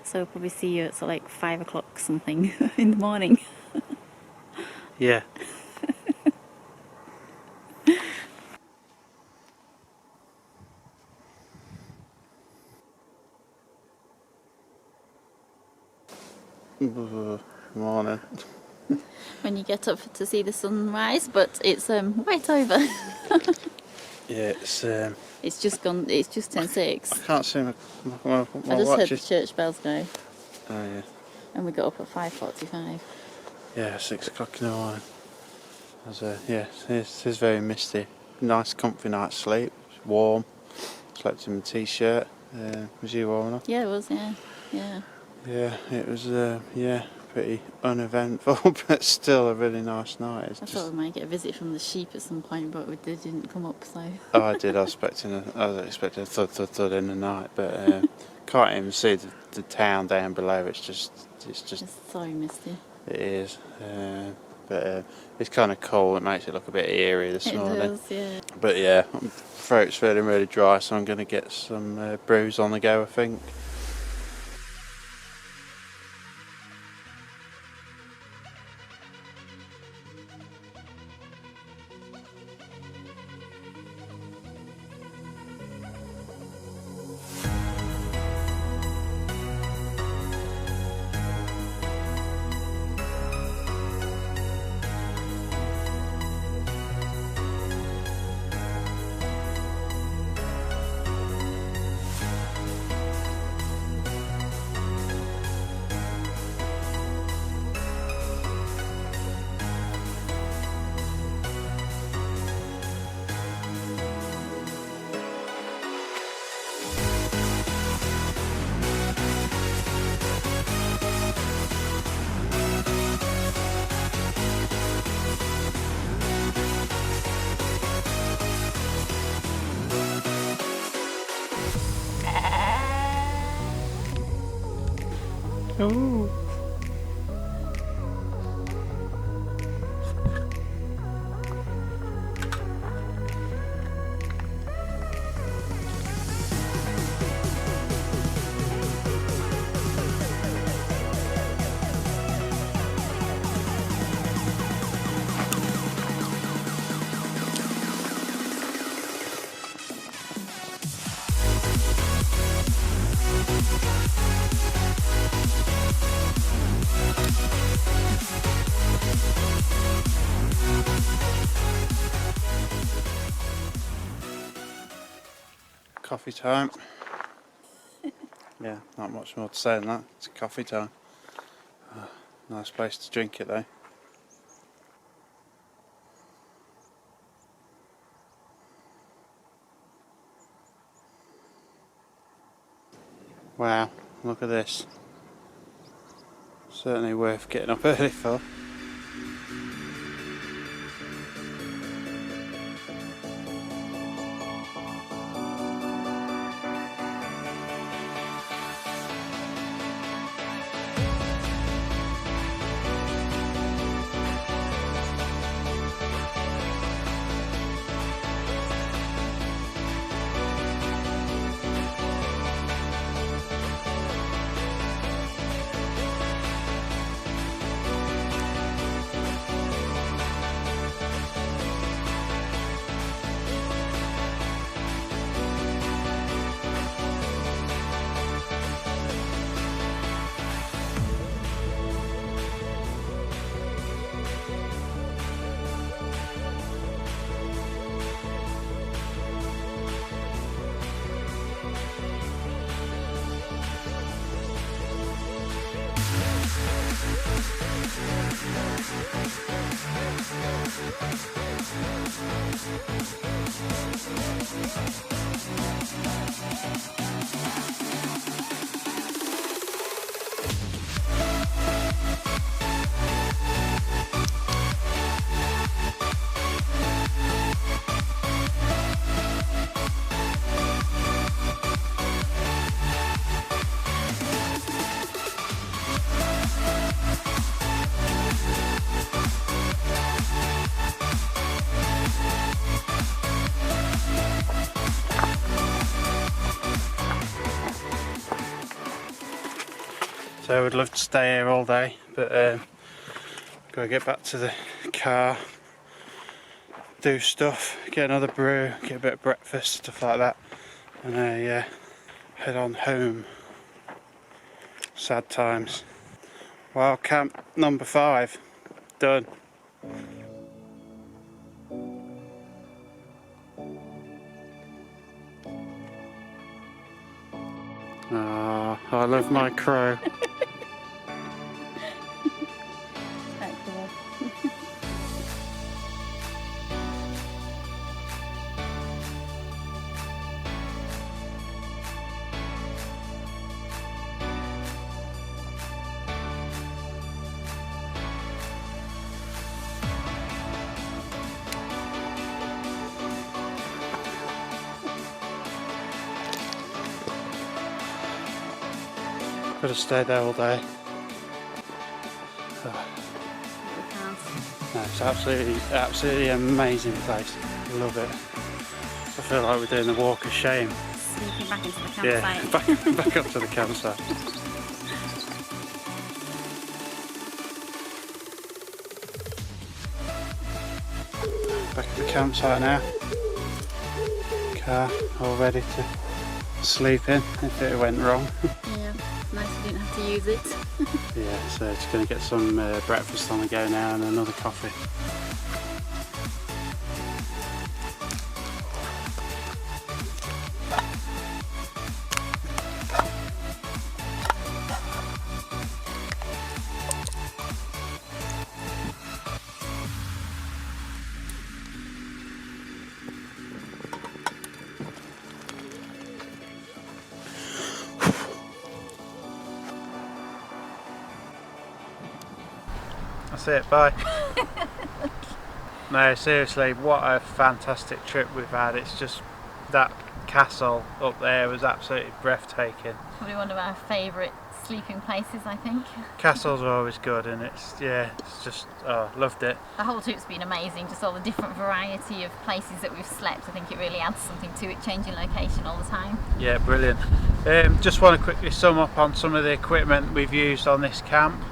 So we'll probably see you at sort of like 5 o'clock something in the morning. Yeah. Morning. When you get up to see the sunrise, but it's right over. Yeah, It's just gone. It's just 10:06. I can't see my I just watch. heard the church bells go, Oh yeah. and we got up at 5:45. Yeah, 6 o'clock in the morning. Yeah, it's very misty. Nice, comfy night's sleep. It's warm. Slept in my t-shirt. Was you warm enough? Yeah, it was. Yeah, yeah. Yeah, it was. Pretty uneventful, but still a really nice night. I thought we might get a visit from the sheep at some point, but they didn't come up. So. Oh, I did. I was expecting a thud in the night, but can't even see the town down below. It's just. It's so misty. It is, but it's kind of cool. It makes it look a bit eerie this morning. It does, yeah. But yeah, my throat's feeling really dry, so I'm going to get some brews on the go, I think. Ooh. Coffee time. Yeah, not much more to say than that. It's coffee time. Nice place to drink it though. Wow, look at this. Certainly worth getting up early for. So I would love to stay here all day, but gotta get back to the car, do stuff, get another brew, get a bit of breakfast, stuff like that, and head on home. Sad times. Wild camp number 5 done. Ah, I love my crow. Could have stayed there all day. Oh. No, it's absolutely amazing place. I love it. I feel like we're doing the walk of shame. Sneaking back into the campsite. Yeah, back up to the campsite. Back at the campsite now. Car all ready to sleep in if it went wrong. Yeah, nice you didn't have to use it. Yeah, so just going to get some breakfast on the go now and another coffee. That's it, bye. No, seriously, what a fantastic trip we've had. It's just, that castle up there was absolutely breathtaking. Probably one of our favourite sleeping places, I think. Castles are always good, and it's just, oh, loved it. The whole trip's been amazing, just all the different variety of places that we've slept. I think it really adds something to it, changing location all the time. Yeah, brilliant. Just want to quickly sum up on some of the equipment we've used on this camp.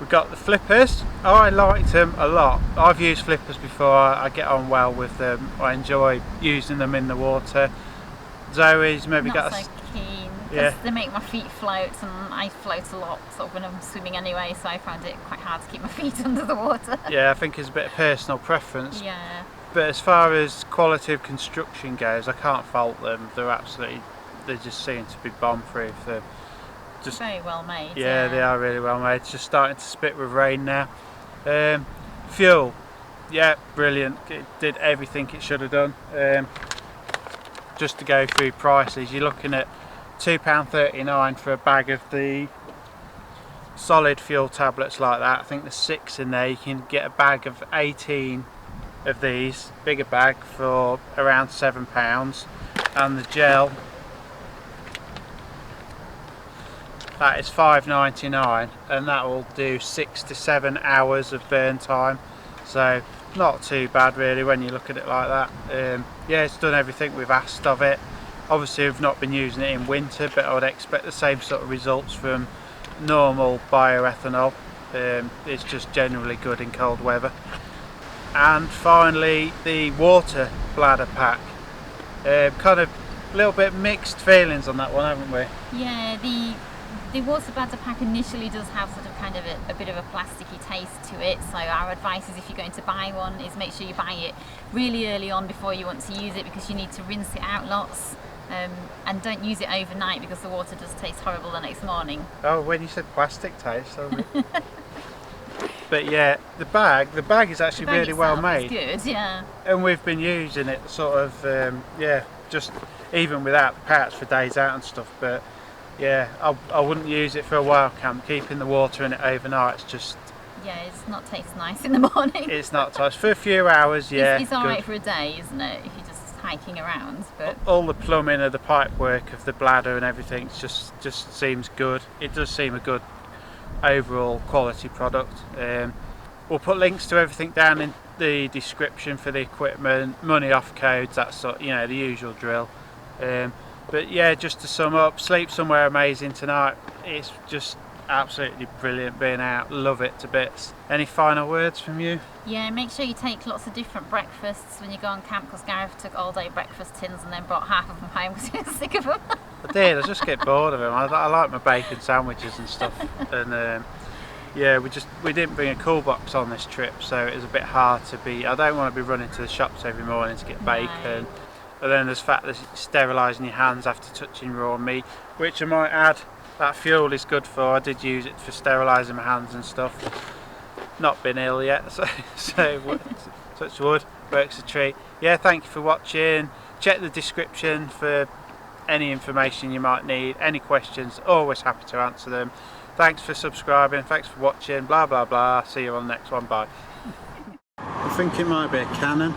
We've got the flippers. Oh, I liked them a lot. I've used flippers before, I get on well with them. I enjoy using them in the water. Zoe's maybe Not got so keen, because yeah. they make my feet float, and I float a lot sort of when I'm swimming anyway, so I find it quite hard to keep my feet under the water. Yeah, I think it's a bit of personal preference. Yeah. But as far as quality of construction goes, I can't fault them. They just seem to be bomb-proof. They're just very well made. Yeah, they are really well made. It's just starting to spit with rain now. Fuel, yeah, brilliant. It did everything it should have done. Just to go through prices, you're looking at £2.39 for a bag of the solid fuel tablets like that. I think there's 6 in there. You can get a bag of 18 of these, bigger bag, for around £7. And the gel, that is £5.99, and that will do 6 to 7 hours of burn time, so not too bad really when you look at it like that. Yeah, it's done everything we've asked of it. Obviously we've not been using it in winter, but I would expect the same sort of results from normal bioethanol. It's just generally good in cold weather. And finally, the water bladder pack. Kind of a little bit mixed feelings on that one, haven't we? Yeah, the water bladder pack initially does have sort of kind of a bit of a plasticky taste to it, so our advice is, if you're going to buy one, is make sure you buy it really early on before you want to use it, because you need to rinse it out lots, and don't use it overnight, because the water does taste horrible the next morning. Oh, when you said plastic taste, But yeah, the bag is actually really well made. Good, yeah. And we've been using it sort of, yeah, just even without the pouch for days out and stuff. But yeah, I wouldn't use it for a wild camp. Keeping the water in it overnight, it's just... Yeah, it's not taste nice in the morning. It's not nice. For a few hours, yeah. It's alright for a day, isn't it, if you're just hiking around. But all the plumbing of the pipe work of the bladder and everything just seems good. It does seem a good overall quality product. We'll put links to everything down in the description for the equipment, money off codes, that sort, you know, the usual drill. But yeah, just to sum up, sleep somewhere amazing tonight. It's just absolutely brilliant being out. Love it to bits. Any final words from you? yeah, make sure you take lots of different breakfasts when you go on camp, because Gareth took all day breakfast tins and then brought half of them home because he was sick of them. I did. I just get bored of them. I like my bacon sandwiches and stuff. And yeah, we didn't bring a cool box on this trip, so it was a bit hard to be. I don't want to be running to the shops every morning to get bacon. No. And then there's the fact that sterilising your hands after touching raw meat, which I might add, that fuel is good for. I did use it for sterilising my hands and stuff. Not been ill yet, so touch wood, works a treat. Yeah, thank you for watching. Check the description for any information you might need, any questions, always happy to answer them. Thanks for subscribing, thanks for watching, blah blah blah. See you on the next one, bye. I think it might be a cannon.